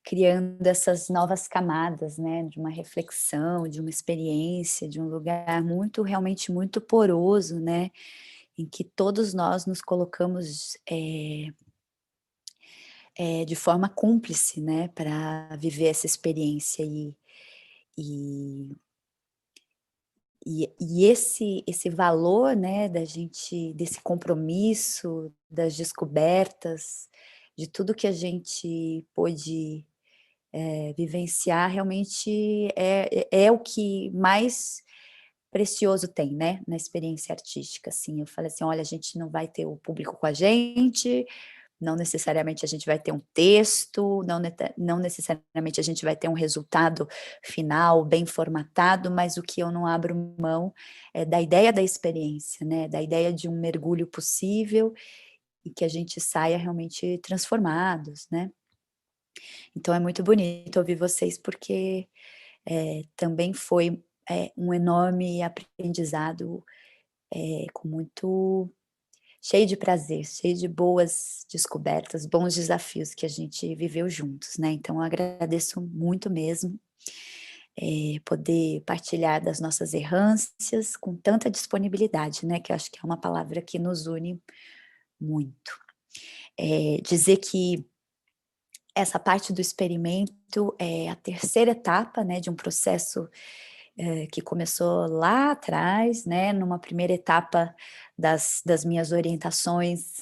criando essas novas camadas, né? De uma reflexão, de uma experiência, de um lugar muito, realmente muito poroso, né? Em que todos nós nos colocamos de forma cúmplice, né? Para viver essa experiência e esse valor, né, desse compromisso, das descobertas, de tudo que a gente pôde vivenciar, realmente é o que mais precioso tem, né, na experiência artística, assim. Eu falei assim, olha, a gente não vai ter o público com a gente, não necessariamente a gente vai ter um texto, não necessariamente a gente vai ter um resultado final bem formatado, mas o que eu não abro mão é da ideia da experiência, né? Da ideia de um mergulho possível e que a gente saia realmente transformados, né? Então é muito bonito ouvir vocês, porque também foi um enorme aprendizado com muito... cheio de prazer, cheio de boas descobertas, bons desafios que a gente viveu juntos, né? Então, eu agradeço muito mesmo poder partilhar das nossas errâncias com tanta disponibilidade, né? Que eu acho que é uma palavra que nos une muito. Dizer que essa parte do experimento é a terceira etapa, né, de um processo que começou lá atrás, né, numa primeira etapa das minhas orientações,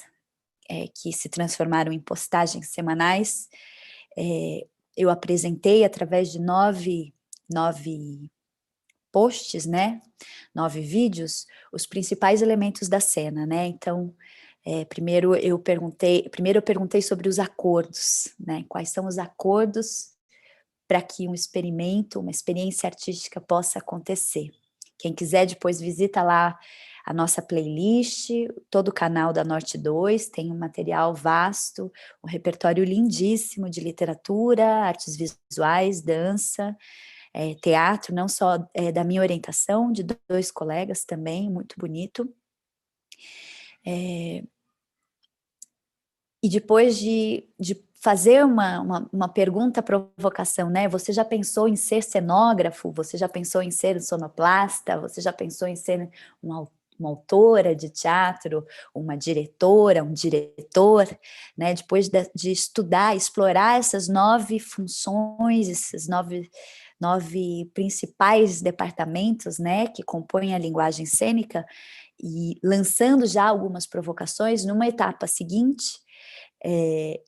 que se transformaram em postagens semanais. Eu apresentei através de nove posts, né, 9 vídeos, os principais elementos da cena, né, então, primeiro eu perguntei sobre os acordos, né, quais são os acordos para que um experimento, uma experiência artística possa acontecer. Quem quiser depois visita lá a nossa playlist, todo o canal da Norte 2, tem um material vasto, um repertório lindíssimo de literatura, artes visuais, dança, teatro, não só da minha orientação, de 2 colegas também, muito bonito. E depois de fazer uma pergunta provocação, né? Você já pensou em ser cenógrafo? Você já pensou em ser sonoplasta? Você já pensou em ser uma autora de teatro, uma diretora, um diretor, né? Depois de estudar, explorar essas 9 funções, esses 9 principais departamentos, né, que compõem a linguagem cênica, e lançando já algumas provocações, numa etapa seguinte,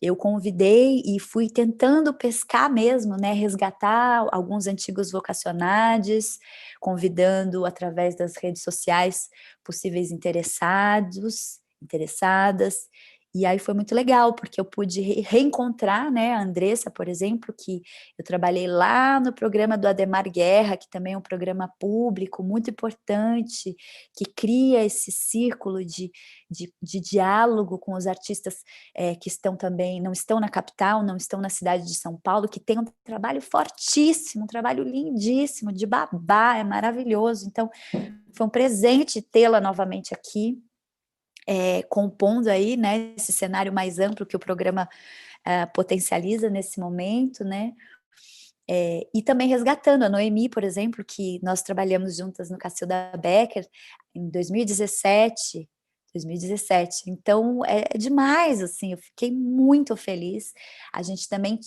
eu convidei e fui tentando pescar mesmo, né, resgatar alguns antigos vocacionados, convidando através das redes sociais possíveis interessadas, e aí foi muito legal, porque eu pude reencontrar, né, a Andressa, por exemplo, que eu trabalhei lá no programa do Ademar Guerra, que também é um programa público muito importante, que cria esse círculo de diálogo com os artistas que estão também, não estão na capital, não estão na cidade de São Paulo, que tem um trabalho fortíssimo, um trabalho lindíssimo, de babá, é maravilhoso. Então, foi um presente tê-la novamente aqui, compondo aí, né, esse cenário mais amplo que o programa potencializa nesse momento, né, e também resgatando a Noemi, por exemplo, que nós trabalhamos juntas no Cacilda Becker em 2017, então é demais, assim, eu fiquei muito feliz. A gente também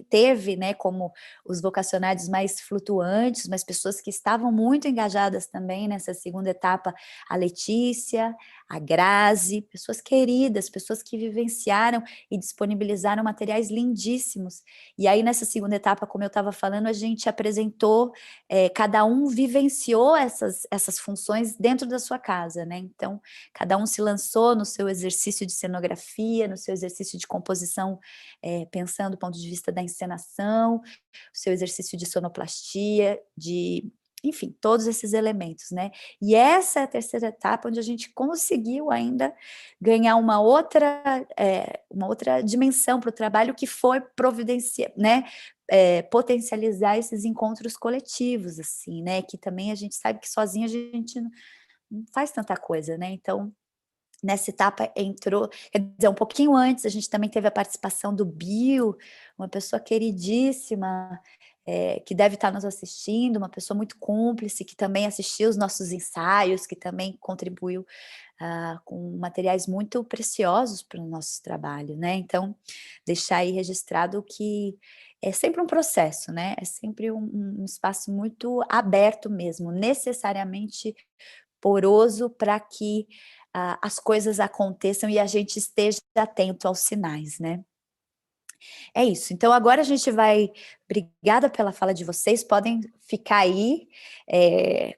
teve, né, como os vocacionados mais flutuantes, mas pessoas que estavam muito engajadas também nessa segunda etapa, a Letícia, a Grazi, pessoas queridas, pessoas que vivenciaram e disponibilizaram materiais lindíssimos. E aí nessa segunda etapa, como eu estava falando, a gente apresentou, cada um vivenciou essas funções dentro da sua casa, né, então cada um se lançou no seu exercício de cenografia, no seu exercício de composição, pensando do ponto de vista da encenação, o seu exercício de sonoplastia, enfim, todos esses elementos, né? E essa é a terceira etapa onde a gente conseguiu ainda ganhar uma outra dimensão para o trabalho, que foi providenciar, né? Potencializar esses encontros coletivos, assim, né? Que também a gente sabe que sozinho a gente não faz tanta coisa, né? Então, nessa etapa entrou, quer dizer, um pouquinho antes, a gente também teve a participação do Bill, uma pessoa queridíssima, que deve estar nos assistindo, uma pessoa muito cúmplice, que também assistiu os nossos ensaios, que também contribuiu com materiais muito preciosos para o nosso trabalho, né? Então, deixar aí registrado que é sempre um processo, né? É sempre um espaço muito aberto mesmo, necessariamente poroso, para que as coisas aconteçam e a gente esteja atento aos sinais, né? É isso. Então, agora a gente vai... Obrigada pela fala de vocês. Podem ficar aí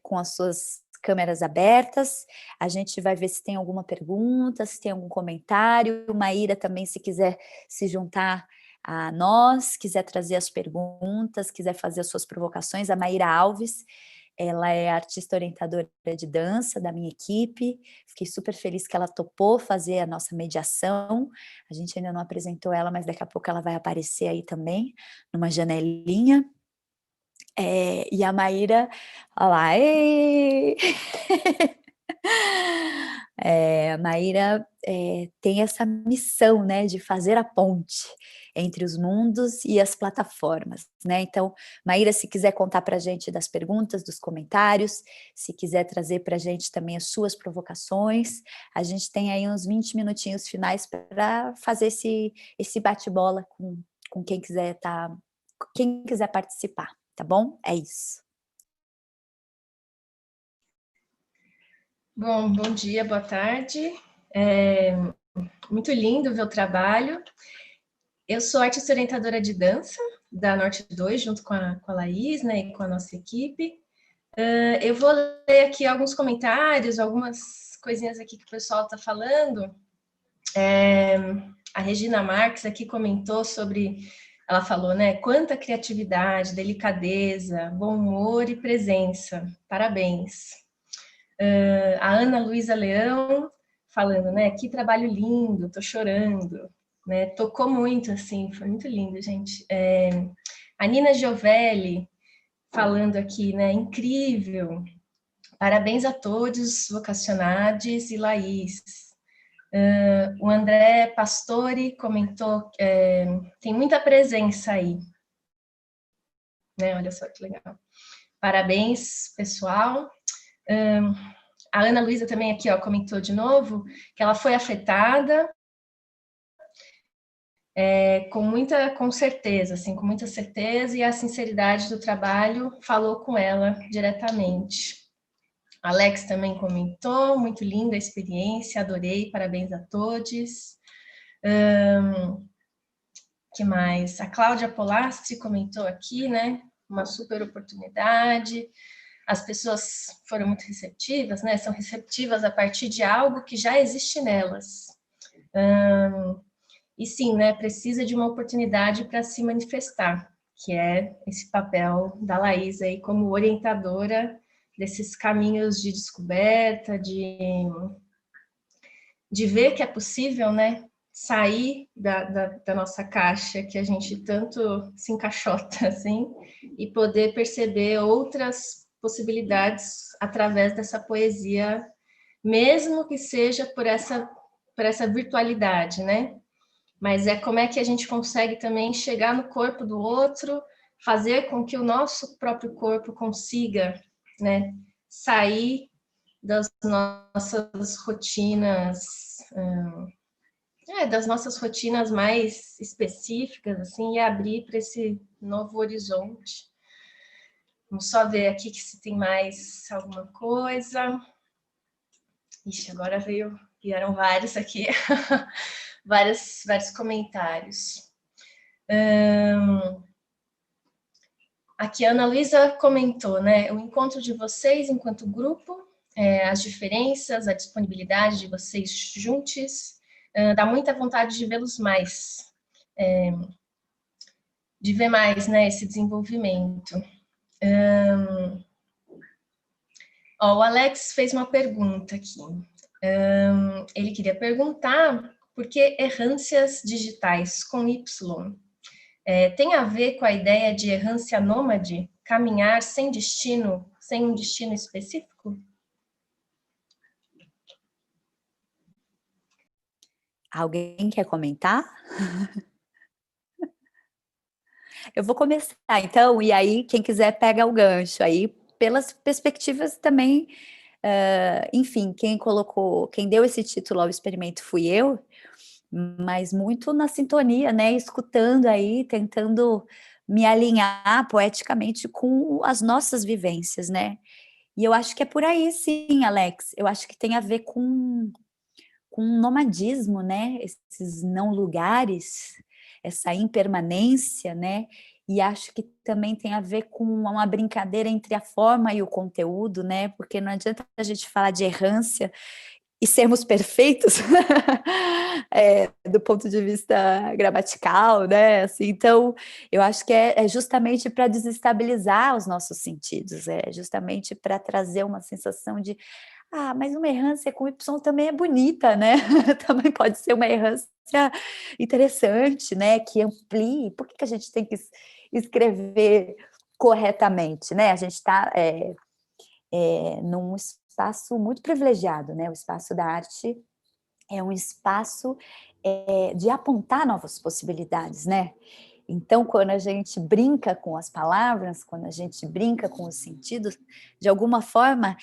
com as suas câmeras abertas. A gente vai ver se tem alguma pergunta, se tem algum comentário. Maíra também, se quiser se juntar a nós, quiser trazer as perguntas, quiser fazer as suas provocações. A Maíra Alves, ela é artista orientadora de dança da minha equipe. Fiquei super feliz que ela topou fazer a nossa mediação. A gente ainda não apresentou ela, mas daqui a pouco ela vai aparecer aí também, numa janelinha. E a Maíra, olha lá, a Maíra tem essa missão, né, de fazer a ponte entre os mundos e as plataformas, né? Então, Maíra, se quiser contar para a gente das perguntas, dos comentários, se quiser trazer para a gente também as suas provocações, a gente tem aí uns 20 minutinhos finais para fazer esse bate-bola com quem quiser quem quiser participar, tá bom? É isso. Bom dia, boa tarde. Muito lindo ver o trabalho. Eu sou artista orientadora de dança da Norte 2, junto com a Laís, né, e com a nossa equipe. Eu vou ler aqui alguns comentários, algumas coisinhas aqui que o pessoal está falando. A Regina Marques aqui comentou sobre, ela falou, né, quanta criatividade, delicadeza, bom humor e presença. Parabéns. A Ana Luísa Leão falando, né, que trabalho lindo, tô chorando, né, tocou muito, assim, foi muito lindo, gente. A Nina Giovelli falando aqui, né, incrível, parabéns a todos, vocacionados e Laís. O André Pastore comentou, tem muita presença aí, né, olha só que legal. Parabéns, pessoal. A Ana Luísa também aqui, ó, comentou de novo que ela foi afetada com certeza, assim, com muita certeza, e a sinceridade do trabalho falou com ela diretamente. Alex também comentou, muito linda a experiência, adorei, parabéns a todos. Que mais? A Cláudia Polastri comentou aqui, né, uma super oportunidade. As pessoas foram muito receptivas, né? São receptivas a partir de algo que já existe nelas. E sim, né? Precisa de uma oportunidade para se manifestar, que é esse papel da Laís aí como orientadora desses caminhos de descoberta, de ver que é possível, né? Sair da nossa caixa, que a gente tanto se encaixota, assim, e poder perceber outras possibilidades através dessa poesia, mesmo que seja por essa virtualidade, né? Mas como é que a gente consegue também chegar no corpo do outro, fazer com que o nosso próprio corpo consiga, né, sair das nossas rotinas, das nossas rotinas mais específicas, assim, e abrir para esse novo horizonte. Vamos só ver aqui se tem mais alguma coisa. Ixi, agora vieram vários aqui, vários comentários. Aqui a Ana Luísa comentou, né, o encontro de vocês enquanto grupo, as diferenças, a disponibilidade de vocês juntos, dá muita vontade de vê-los mais, de ver mais, né, esse desenvolvimento. O Alex fez uma pergunta aqui. Ele queria perguntar por que errâncias digitais com Y tem a ver com a ideia de errância nômade, caminhar sem um destino específico? Alguém quer comentar? Eu vou começar, então, e aí quem quiser pega o gancho aí, pelas perspectivas também, enfim, quem deu esse título ao experimento fui eu, mas muito na sintonia, né, escutando aí, tentando me alinhar poeticamente com as nossas vivências, né, e eu acho que é por aí sim, Alex, eu acho que tem a ver com nomadismo, né, esses não lugares, essa impermanência, né, e acho que também tem a ver com uma brincadeira entre a forma e o conteúdo, né, porque não adianta a gente falar de errância e sermos perfeitos do ponto de vista gramatical, né, assim, então eu acho que é justamente para desestabilizar os nossos sentidos, é justamente para trazer uma sensação de mas uma errância com Y também é bonita, né? Também pode ser uma errância interessante, né? Que amplie. Por que a gente tem que escrever corretamente, né? A gente está num espaço muito privilegiado, né? O espaço da arte é um espaço de apontar novas possibilidades, né? Então, quando a gente brinca com as palavras, quando a gente brinca com os sentidos, de alguma forma,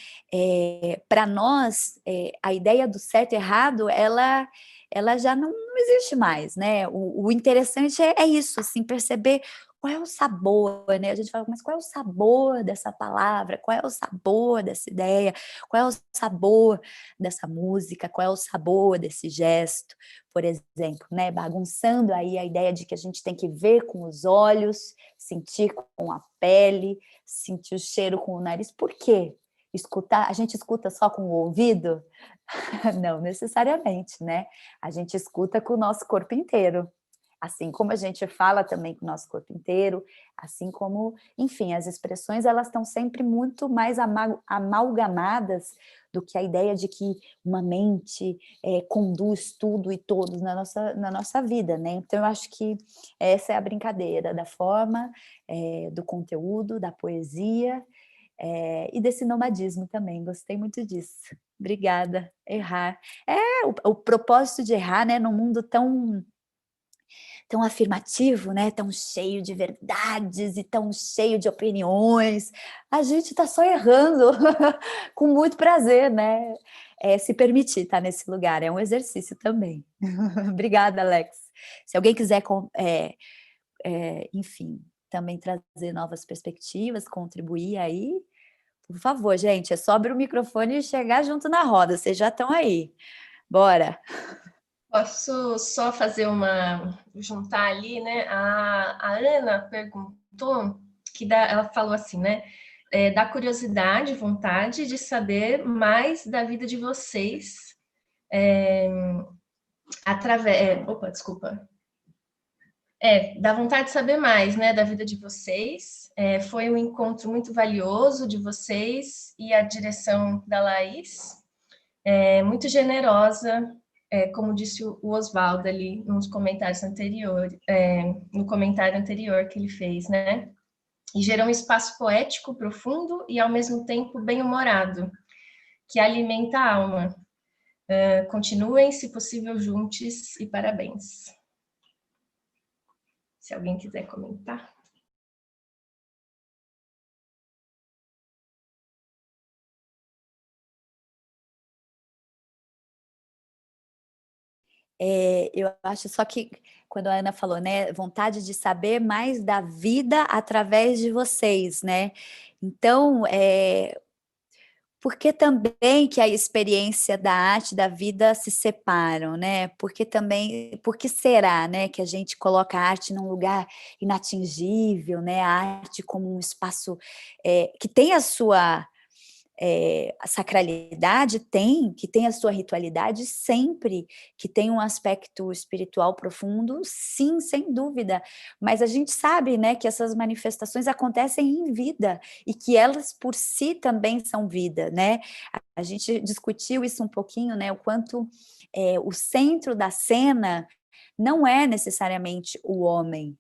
para nós, a ideia do certo e errado, ela já não existe mais, né? O interessante é isso, assim, perceber qual é o sabor, né? A gente fala, mas qual é o sabor dessa palavra? Qual é o sabor dessa ideia? Qual é o sabor dessa música? Qual é o sabor desse gesto? Por exemplo, né? Bagunçando aí a ideia de que a gente tem que ver com os olhos, sentir com a pele, sentir o cheiro com o nariz. Por quê? Escutar, a gente escuta só com o ouvido? Não necessariamente, né? A gente escuta com o nosso corpo inteiro. Assim como a gente fala também com o nosso corpo inteiro, assim como, enfim, as expressões, elas estão sempre muito mais amalgamadas do que a ideia de que uma mente conduz tudo e todos na nossa vida, né? Então, eu acho que essa é a brincadeira da forma, do conteúdo, da poesia, e desse nomadismo também, gostei muito disso. Obrigada. Errar. O propósito de errar, né, num mundo tão afirmativo, né? Tão cheio de verdades e tão cheio de opiniões. A gente está só errando com muito prazer, né? Se permitir estar nesse lugar, é um exercício também. Obrigada, Alex. Se alguém quiser, enfim, também trazer novas perspectivas, contribuir aí, por favor, gente, é só abrir o microfone e chegar junto na roda, vocês já estão aí. Bora! Posso só fazer juntar ali, né? A Ana perguntou, ela falou assim, né? Da curiosidade, vontade de saber mais da vida de vocês, opa, desculpa. Dá vontade de saber mais, né, da vida de vocês. Foi um encontro muito valioso de vocês e a direção da Laís, muito generosa, como disse o Oswaldo ali nos comentários anteriores, no comentário anterior que ele fez, né? E gerou um espaço poético profundo e ao mesmo tempo bem-humorado, que alimenta a alma. Continuem, se possível, juntos e parabéns. Se alguém quiser comentar. Eu acho só que, quando a Ana falou, né, vontade de saber mais da vida através de vocês, né? Então, por que também que a experiência da arte e da vida se separam, né? Por que será, né, que a gente coloca a arte num lugar inatingível, né? A arte como um espaço que tem a sua a sacralidade, que tem a sua ritualidade sempre, que tem um aspecto espiritual profundo, sim, sem dúvida, mas a gente sabe, né, que essas manifestações acontecem em vida, e que elas por si também são vida, né, a gente discutiu isso um pouquinho, né, o quanto o centro da cena não é necessariamente o homem,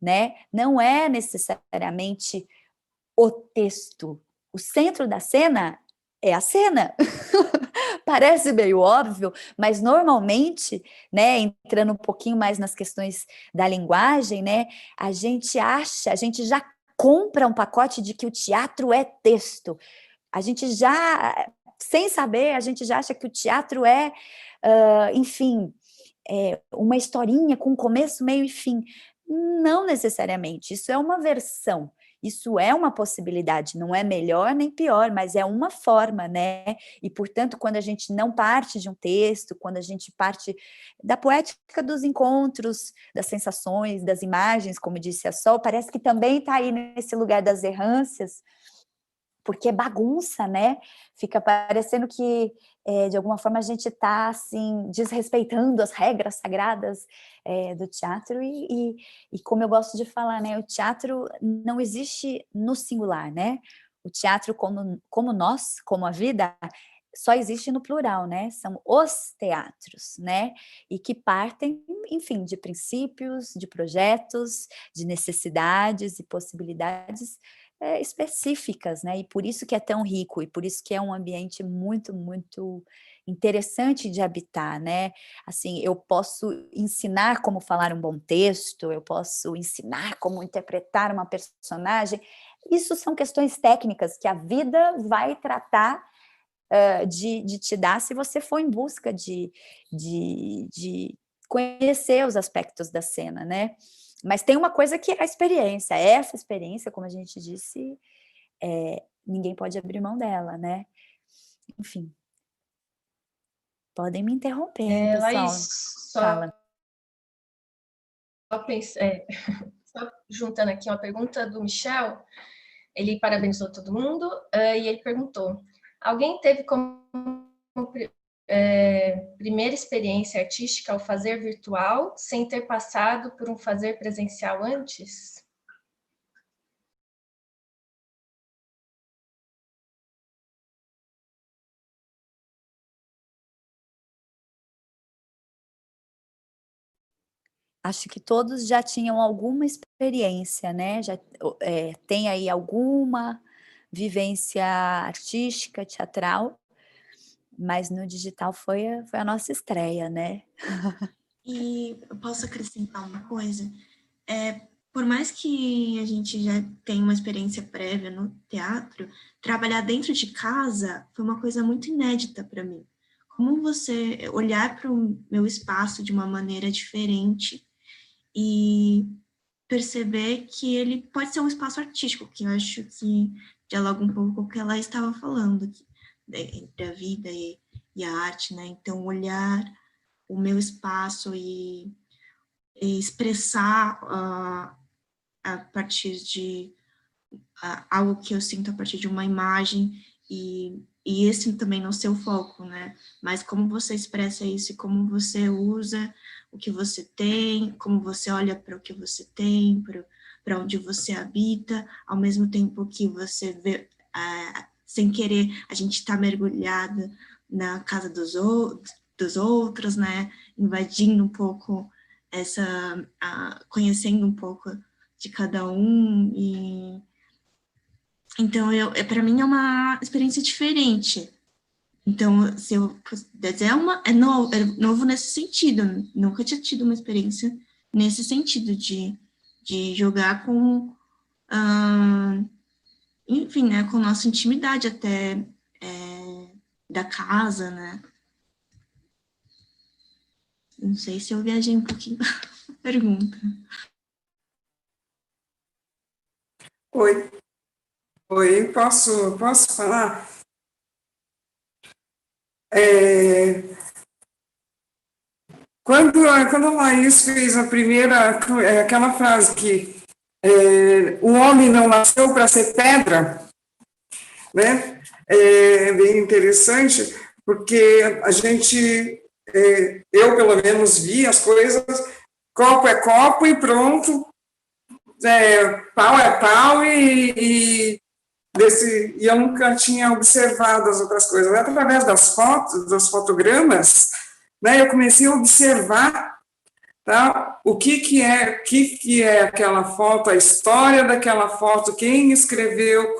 né, não é necessariamente o texto. O centro da cena é a cena. Parece meio óbvio, mas normalmente, né, entrando um pouquinho mais nas questões da linguagem, né, a gente já compra um pacote de que o teatro é texto. A gente já, sem saber, a gente já acha que o teatro enfim, uma historinha com começo, meio e fim. Não necessariamente, isso é uma versão. Isso é uma possibilidade, não é melhor nem pior, mas é uma forma, né? E, portanto, quando a gente não parte de um texto, quando a gente parte da poética dos encontros, das sensações, das imagens, como disse a Sol, parece que também está aí nesse lugar das errâncias, porque é bagunça, né? Fica parecendo que, de alguma forma, a gente está, assim, desrespeitando as regras sagradas do teatro e, como eu gosto de falar, né? O teatro não existe no singular, né? O teatro como nós, como a vida, só existe no plural, né? São os teatros, né? E que partem, enfim, de princípios, de projetos, de necessidades e possibilidades específicas, né? E por isso que é tão rico, e por isso que é um ambiente muito, muito interessante de habitar, né? Assim, eu posso ensinar como falar um bom texto, eu posso ensinar como interpretar uma personagem. Isso são questões técnicas que a vida vai tratar de te dar se você for em busca de conhecer os aspectos da cena, né? Mas tem uma coisa que é a experiência. Essa experiência, como a gente disse, ninguém pode abrir mão dela, né? Enfim. Podem me interromper, pessoal. Laís, Fala. Só juntando aqui uma pergunta do Michel, ele parabenizou todo mundo, e ele perguntou, alguém teve como primeira experiência artística o fazer virtual, sem ter passado por um fazer presencial antes? Acho que todos já tinham alguma experiência, né? Já tem aí alguma vivência artística, teatral, mas no digital foi a nossa estreia, né? E eu posso acrescentar uma coisa? Por mais que a gente já tenha uma experiência prévia no teatro, trabalhar dentro de casa foi uma coisa muito inédita para mim. Como você olhar para o meu espaço de uma maneira diferente e perceber que ele pode ser um espaço artístico, que eu acho que dialoga um pouco com o que ela estava falando, entre a vida e a arte, né? Então, olhar o meu espaço e expressar a partir de algo que eu sinto a partir de uma imagem, e esse também não ser o foco, né? Mas como você expressa isso e como você usa o que você tem, como você olha para o que você tem, para onde você habita, ao mesmo tempo que você vê, sem querer, a gente está mergulhada na casa dos outros, né? Invadindo um pouco conhecendo um pouco de cada um, e então para mim é uma experiência diferente. Então, se eu puder dizer, é novo nesse sentido. Nunca tinha tido uma experiência nesse sentido de jogar com, enfim, né, com nossa intimidade até da casa, né? Não sei se eu viajei um pouquinho na pergunta. Oi, posso falar? Quando a Laís fez a primeira, aquela frase que o homem não nasceu para ser pedra, né? É bem interessante, porque a gente, eu pelo menos vi as coisas, copo é copo e pronto, pau é pau, e eu nunca tinha observado as outras coisas. Através das fotos, dos fotogramas, né, eu comecei a observar, tá, o que é aquela foto, a história daquela foto, quem escreveu, o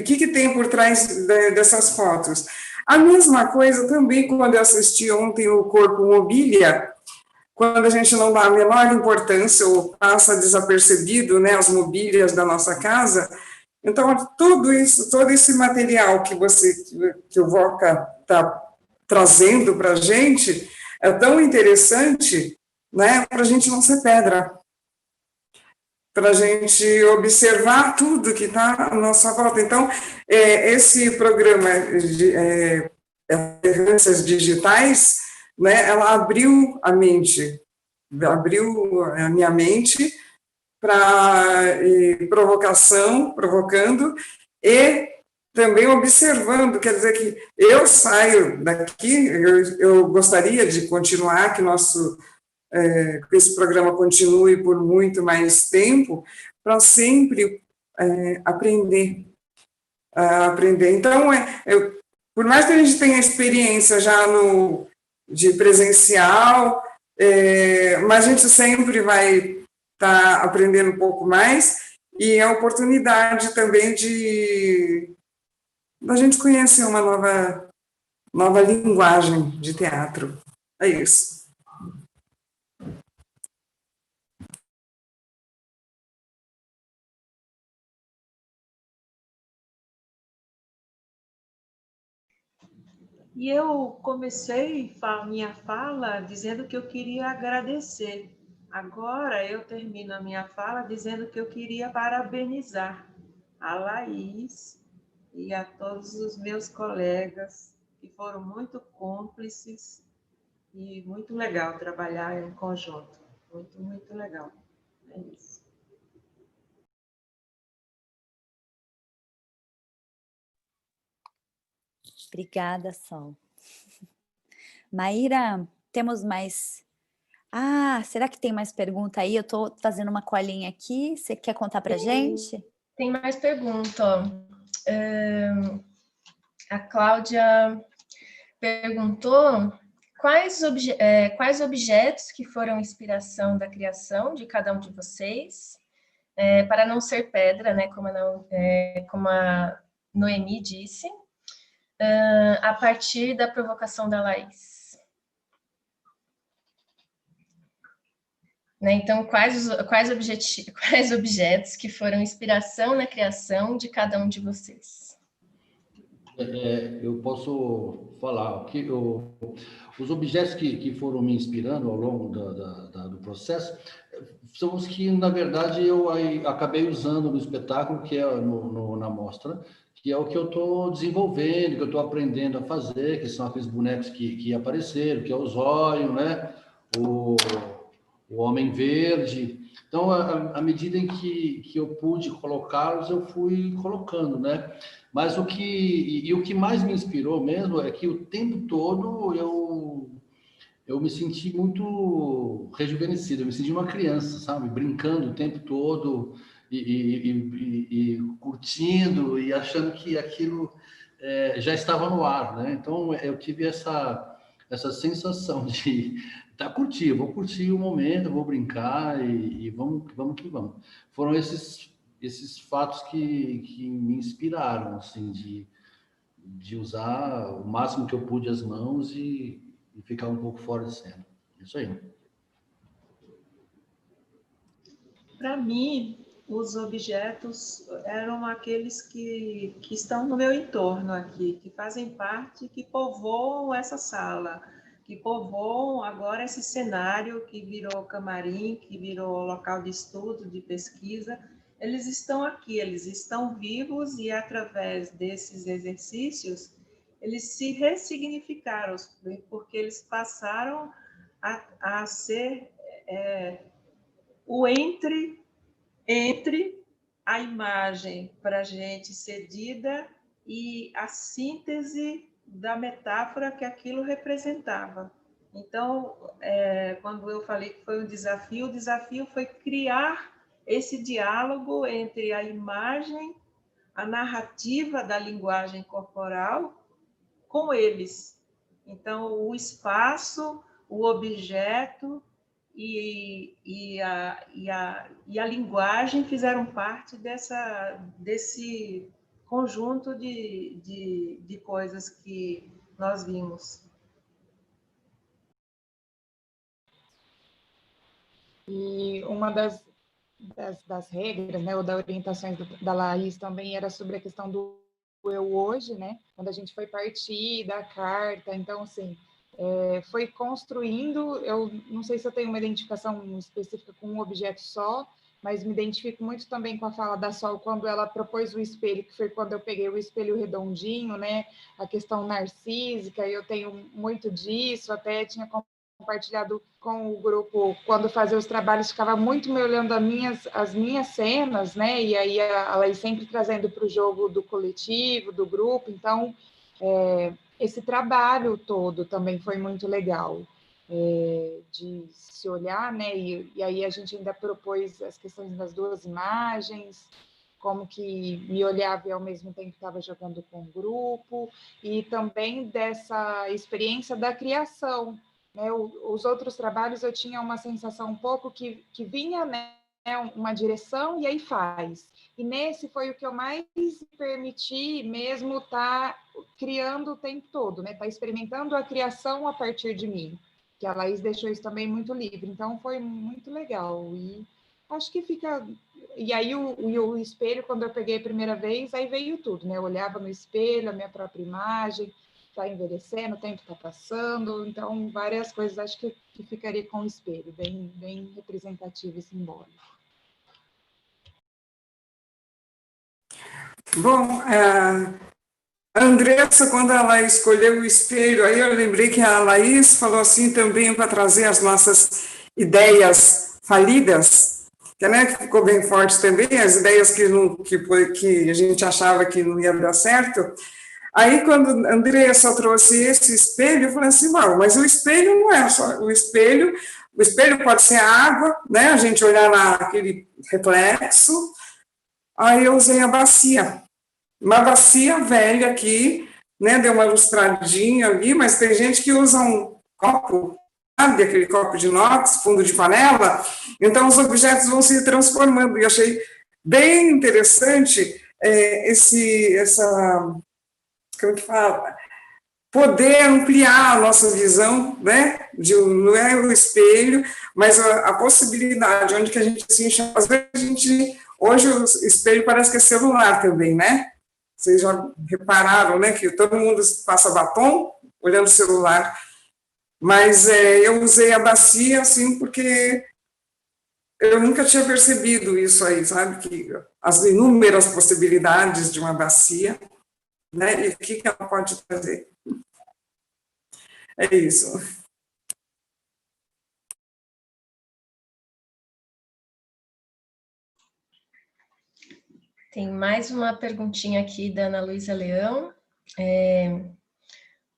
que tem por trás dessas fotos. A mesma coisa também quando eu assisti ontem o Corpo Mobília, quando a gente não dá a menor importância ou passa desapercebido, né, as mobílias da nossa casa. Então, tudo isso, todo esse material que o Voca está trazendo para a gente é tão interessante, né, para a gente não ser pedra, para a gente observar tudo que está à nossa volta. Então, esse programa de Errâncias Digitais, né, ela abriu a minha mente para provocando, e também observando, quer dizer que eu saio daqui, eu gostaria de continuar, que esse programa continue por muito mais tempo, para sempre aprender. Então, por mais que a gente tenha experiência já de presencial, mas a gente sempre vai estar aprendendo um pouco mais, e a oportunidade também da gente conhecer uma nova linguagem de teatro. É isso. E eu comecei a minha fala dizendo que eu queria agradecer. Agora eu termino a minha fala dizendo que eu queria parabenizar a Laís e a todos os meus colegas que foram muito cúmplices e muito legal trabalhar em conjunto. Muito, muito legal. É isso. Obrigada, Sol. Maíra, temos mais... Ah, será que tem mais pergunta aí? Eu estou fazendo uma colinha aqui. Você quer contar para gente? Tem mais pergunta, ó. A Cláudia perguntou quais objetos que foram inspiração da criação de cada um de vocês, para não ser pedra, né, como a Noemi disse, a partir da provocação da Laís. Né, então, quais objetos que foram inspiração na criação de cada um de vocês? Eu posso falar que os objetos que foram me inspirando ao longo do processo são os que, na verdade, eu acabei usando no espetáculo, que é na mostra, que é o que eu estou desenvolvendo, que eu estou aprendendo a fazer, que são aqueles bonecos que apareceram, que é o Zóio, né? O Homem Verde. Então, à medida em que eu pude colocá-los, eu fui colocando, né? Mas o que mais me inspirou mesmo é que o tempo todo eu me senti muito rejuvenescido, eu me senti uma criança, sabe? Brincando o tempo todo e curtindo e achando que aquilo já estava no ar, né? Então, eu tive essa sensação de vou curtir o momento, vou brincar e vamos que vamos. Foram esses fatos que me inspiraram, assim, de usar o máximo que eu pude as mãos e ficar um pouco fora de cena. Isso aí. Para mim, os objetos eram aqueles que estão no meu entorno aqui, que fazem parte, que povoam essa sala, que povoam agora esse cenário que virou camarim, que virou local de estudo, de pesquisa. Eles estão aqui, eles estão vivos e, através desses exercícios, eles se ressignificaram, porque eles passaram a ser o entre a imagem para a gente cedida e a síntese da metáfora que aquilo representava. Então, quando eu falei que foi um desafio, o desafio foi criar esse diálogo entre a imagem, a narrativa da linguagem corporal com eles. Então, o espaço, o objeto e a linguagem fizeram parte desse conjunto de coisas que nós vimos. E uma das regras, né, ou das orientações da Laís também era sobre a questão do eu hoje, né, quando a gente foi partir da carta. Então, assim, foi construindo, eu não sei se eu tenho uma identificação específica com um objeto só, mas me identifico muito também com a fala da Sol, quando ela propôs o espelho, que foi quando eu peguei o espelho redondinho, né, a questão narcísica, eu tenho muito disso, até tinha compartilhado com o grupo, quando fazia os trabalhos, ficava muito me olhando as minhas cenas, né, e aí ela ia sempre trazendo para o jogo do coletivo, do grupo. Então, esse trabalho todo também foi muito legal, de se olhar, né, e aí a gente ainda propôs as questões das duas imagens, como que me olhava e ao mesmo tempo estava jogando com o grupo, e também dessa experiência da criação, né? Os outros trabalhos eu tinha uma sensação um pouco que vinha, né, uma direção e aí faz. E nesse foi o que eu mais permiti mesmo estar criando o tempo todo, né? Tá experimentando a criação a partir de mim, que a Laís deixou isso também muito livre. Então foi muito legal. E acho que fica. E aí o espelho, quando eu peguei a primeira vez, aí veio tudo, né? Eu olhava no espelho, a minha própria imagem, está envelhecendo, o tempo está passando, então várias coisas acho que ficaria com o espelho, bem representativo e simbólico. Bom, a Andressa, quando ela escolheu o espelho, aí eu lembrei que a Laís falou assim também para trazer as nossas ideias falidas, que, né, que ficou bem forte também, as ideias que a gente achava que não ia dar certo. Aí, quando a Andressa trouxe esse espelho, eu falei assim, não, mas o espelho não é só o espelho pode ser a água, né, a gente olhar naquele reflexo. Aí eu usei a bacia, uma bacia velha aqui, né, deu uma lustradinha ali, mas tem gente que usa um copo, sabe, aquele copo de inox, fundo de panela, então os objetos vão se transformando, e achei bem interessante como que fala, poder ampliar a nossa visão, né, não é o espelho, mas a possibilidade, onde que a gente se enxerga, às vezes hoje o espelho parece que é celular também, né? Vocês já repararam, né, que todo mundo passa batom olhando o celular, mas eu usei a bacia, assim, porque eu nunca tinha percebido isso aí, sabe, que as inúmeras possibilidades de uma bacia, né, e o que ela pode fazer. É isso. Tem mais uma perguntinha aqui da Ana Luísa Leão.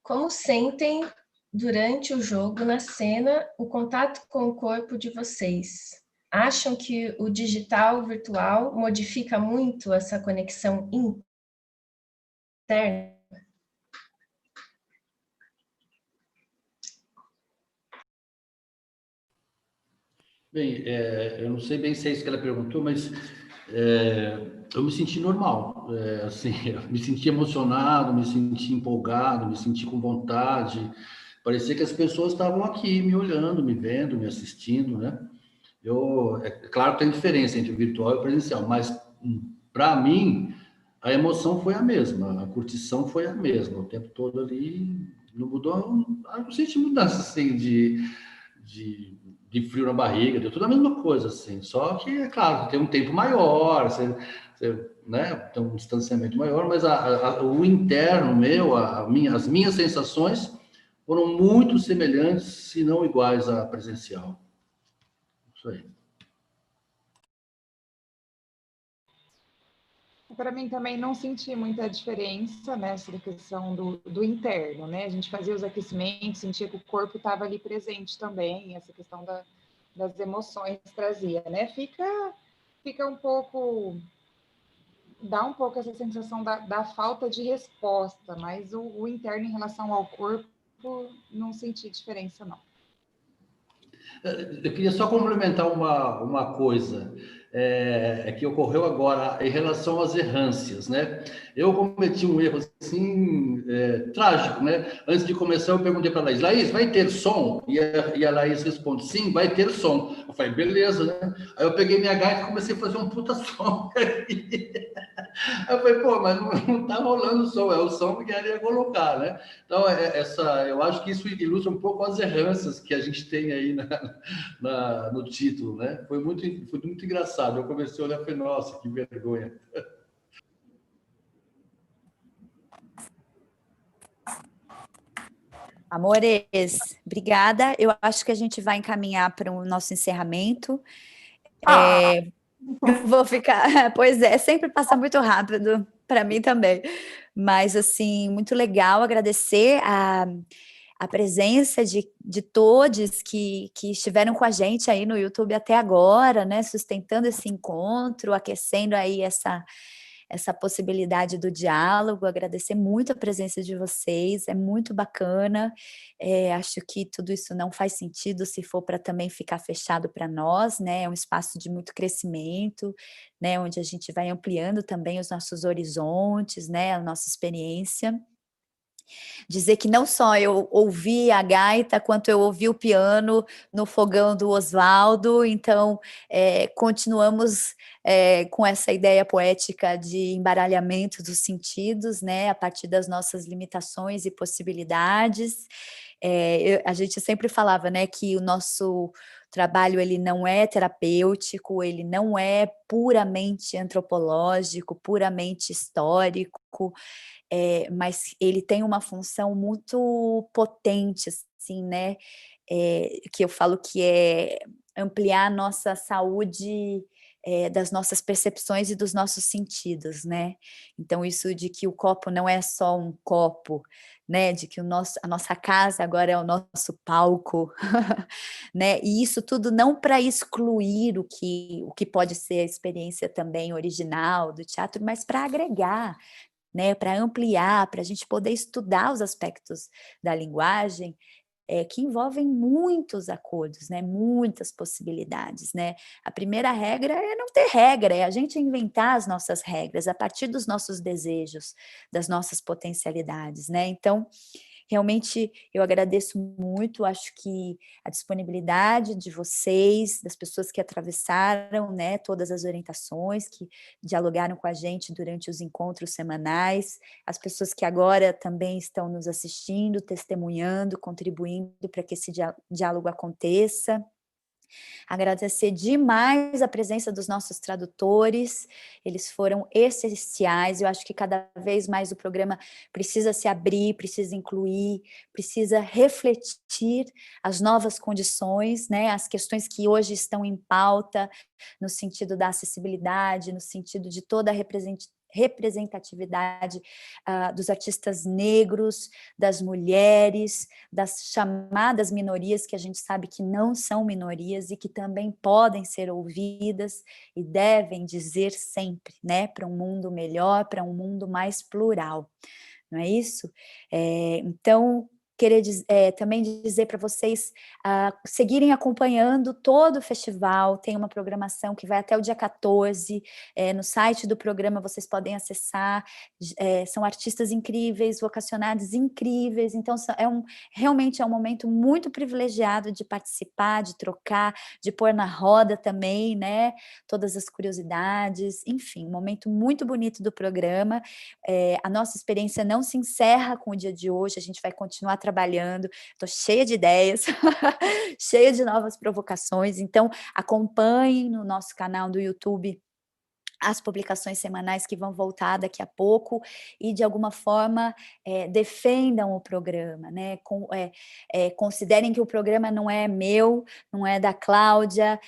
Como sentem durante o jogo, na cena, o contato com o corpo de vocês? Acham que o digital, virtual, modifica muito essa conexão interna? Bem, eu não sei bem se é isso que ela perguntou, mas eu me senti normal, assim, eu me senti emocionado, me senti empolgado, me senti com vontade. Parecia que as pessoas estavam aqui me olhando, me vendo, me assistindo, né? É claro que tem diferença entre o virtual e o presencial, mas para mim a emoção foi a mesma, a curtição foi a mesma, o tempo todo ali não mudou, não senti mudança assim de frio na barriga, deu tudo a mesma coisa assim, só que é claro, tem um tempo maior, você, né, tem um distanciamento maior, mas o interno meu, as minhas sensações foram muito semelhantes, se não iguais à presencial. Isso aí. Para mim também não senti muita diferença nessa questão do interno, né? A gente fazia os aquecimentos, sentia que o corpo estava ali presente também, essa questão das emoções trazia, né? Fica um pouco, dá um pouco essa sensação da falta de resposta, mas o interno em relação ao corpo não senti diferença, não. Eu queria só complementar uma coisa que ocorreu agora em relação às errâncias, né? Eu cometi um erro assim trágico, né? Antes de começar, eu perguntei para a Laís: Laís, vai ter som? E a Laís responde: sim, vai ter som. Eu falei: beleza, né? Aí eu peguei minha gaita e comecei a fazer um puta som. Eu falei: pô, mas não tá rolando som, é o som que ela ia colocar, né? Então, eu acho que isso ilustra um pouco as errâncias que a gente tem aí no título, né? Foi muito engraçado. Eu comecei a olhar e falei: nossa, que vergonha. Amores, obrigada. Eu acho que a gente vai encaminhar para o nosso encerramento. Vou ficar... Pois é, sempre passa muito rápido, para mim também. Mas, assim, muito legal agradecer a presença de todos que estiveram com a gente aí no YouTube até agora, né? Sustentando esse encontro, aquecendo aí essa essa possibilidade do diálogo, agradecer muito a presença de vocês, é muito bacana, acho que tudo isso não faz sentido se for para também ficar fechado para nós, né? É um espaço de muito crescimento, né? Onde a gente vai ampliando também os nossos horizontes, né? A nossa experiência. Dizer que não só eu ouvi a gaita, quanto eu ouvi o piano no fogão do Oswaldo, então continuamos com essa ideia poética de embaralhamento dos sentidos, né, a partir das nossas limitações e possibilidades. A gente sempre falava, né, que o nosso trabalho ele não é terapêutico, ele não é puramente antropológico, puramente histórico, mas ele tem uma função muito potente, assim, né? Que eu falo que é ampliar a nossa saúde das nossas percepções e dos nossos sentidos, né? Então, isso de que o copo não é só um copo, né? De que a nossa casa agora é o nosso palco, né? E isso tudo não para excluir o que pode ser a experiência também original do teatro, mas para agregar, né, para ampliar, para a gente poder estudar os aspectos da linguagem que envolvem muitos acordos, né, muitas possibilidades, né? A primeira regra é não ter regra, é a gente inventar as nossas regras a partir dos nossos desejos, das nossas potencialidades, né? Então, realmente, eu agradeço muito, acho que a disponibilidade de vocês, das pessoas que atravessaram, né, todas as orientações, que dialogaram com a gente durante os encontros semanais, as pessoas que agora também estão nos assistindo, testemunhando, contribuindo para que esse diálogo aconteça. Agradecer demais a presença dos nossos tradutores, eles foram essenciais, eu acho que cada vez mais o programa precisa se abrir, precisa incluir, precisa refletir as novas condições, né, as questões que hoje estão em pauta, no sentido da acessibilidade, no sentido de toda a representatividade dos artistas negros, das mulheres, das chamadas minorias, que a gente sabe que não são minorias e que também podem ser ouvidas e devem dizer sempre, né, para um mundo melhor, para um mundo mais plural, não é isso? Então, querer também dizer para vocês seguirem acompanhando todo o festival, tem uma programação que vai até o dia 14, no site do programa vocês podem acessar, são artistas incríveis, vocacionados incríveis, então realmente é um momento muito privilegiado de participar, de trocar, de pôr na roda também, né, todas as curiosidades, enfim, um momento muito bonito do programa. A nossa experiência não se encerra com o dia de hoje, a gente vai continuar trabalhando, estou cheia de ideias, cheia de novas provocações, então acompanhem no nosso canal do YouTube as publicações semanais que vão voltar daqui a pouco e, de alguma forma, defendam o programa, né? Considerem que o programa não é meu, não é da Cláudia,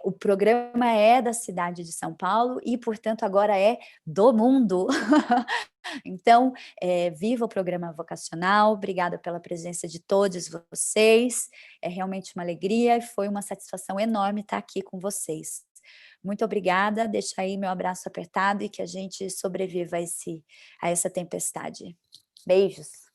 o programa é da cidade de São Paulo e, portanto, agora é do mundo. Então, viva o programa vocacional, obrigada pela presença de todos vocês, é realmente uma alegria e foi uma satisfação enorme estar aqui com vocês. Muito obrigada, deixa aí meu abraço apertado e que a gente sobreviva a essa tempestade. Beijos!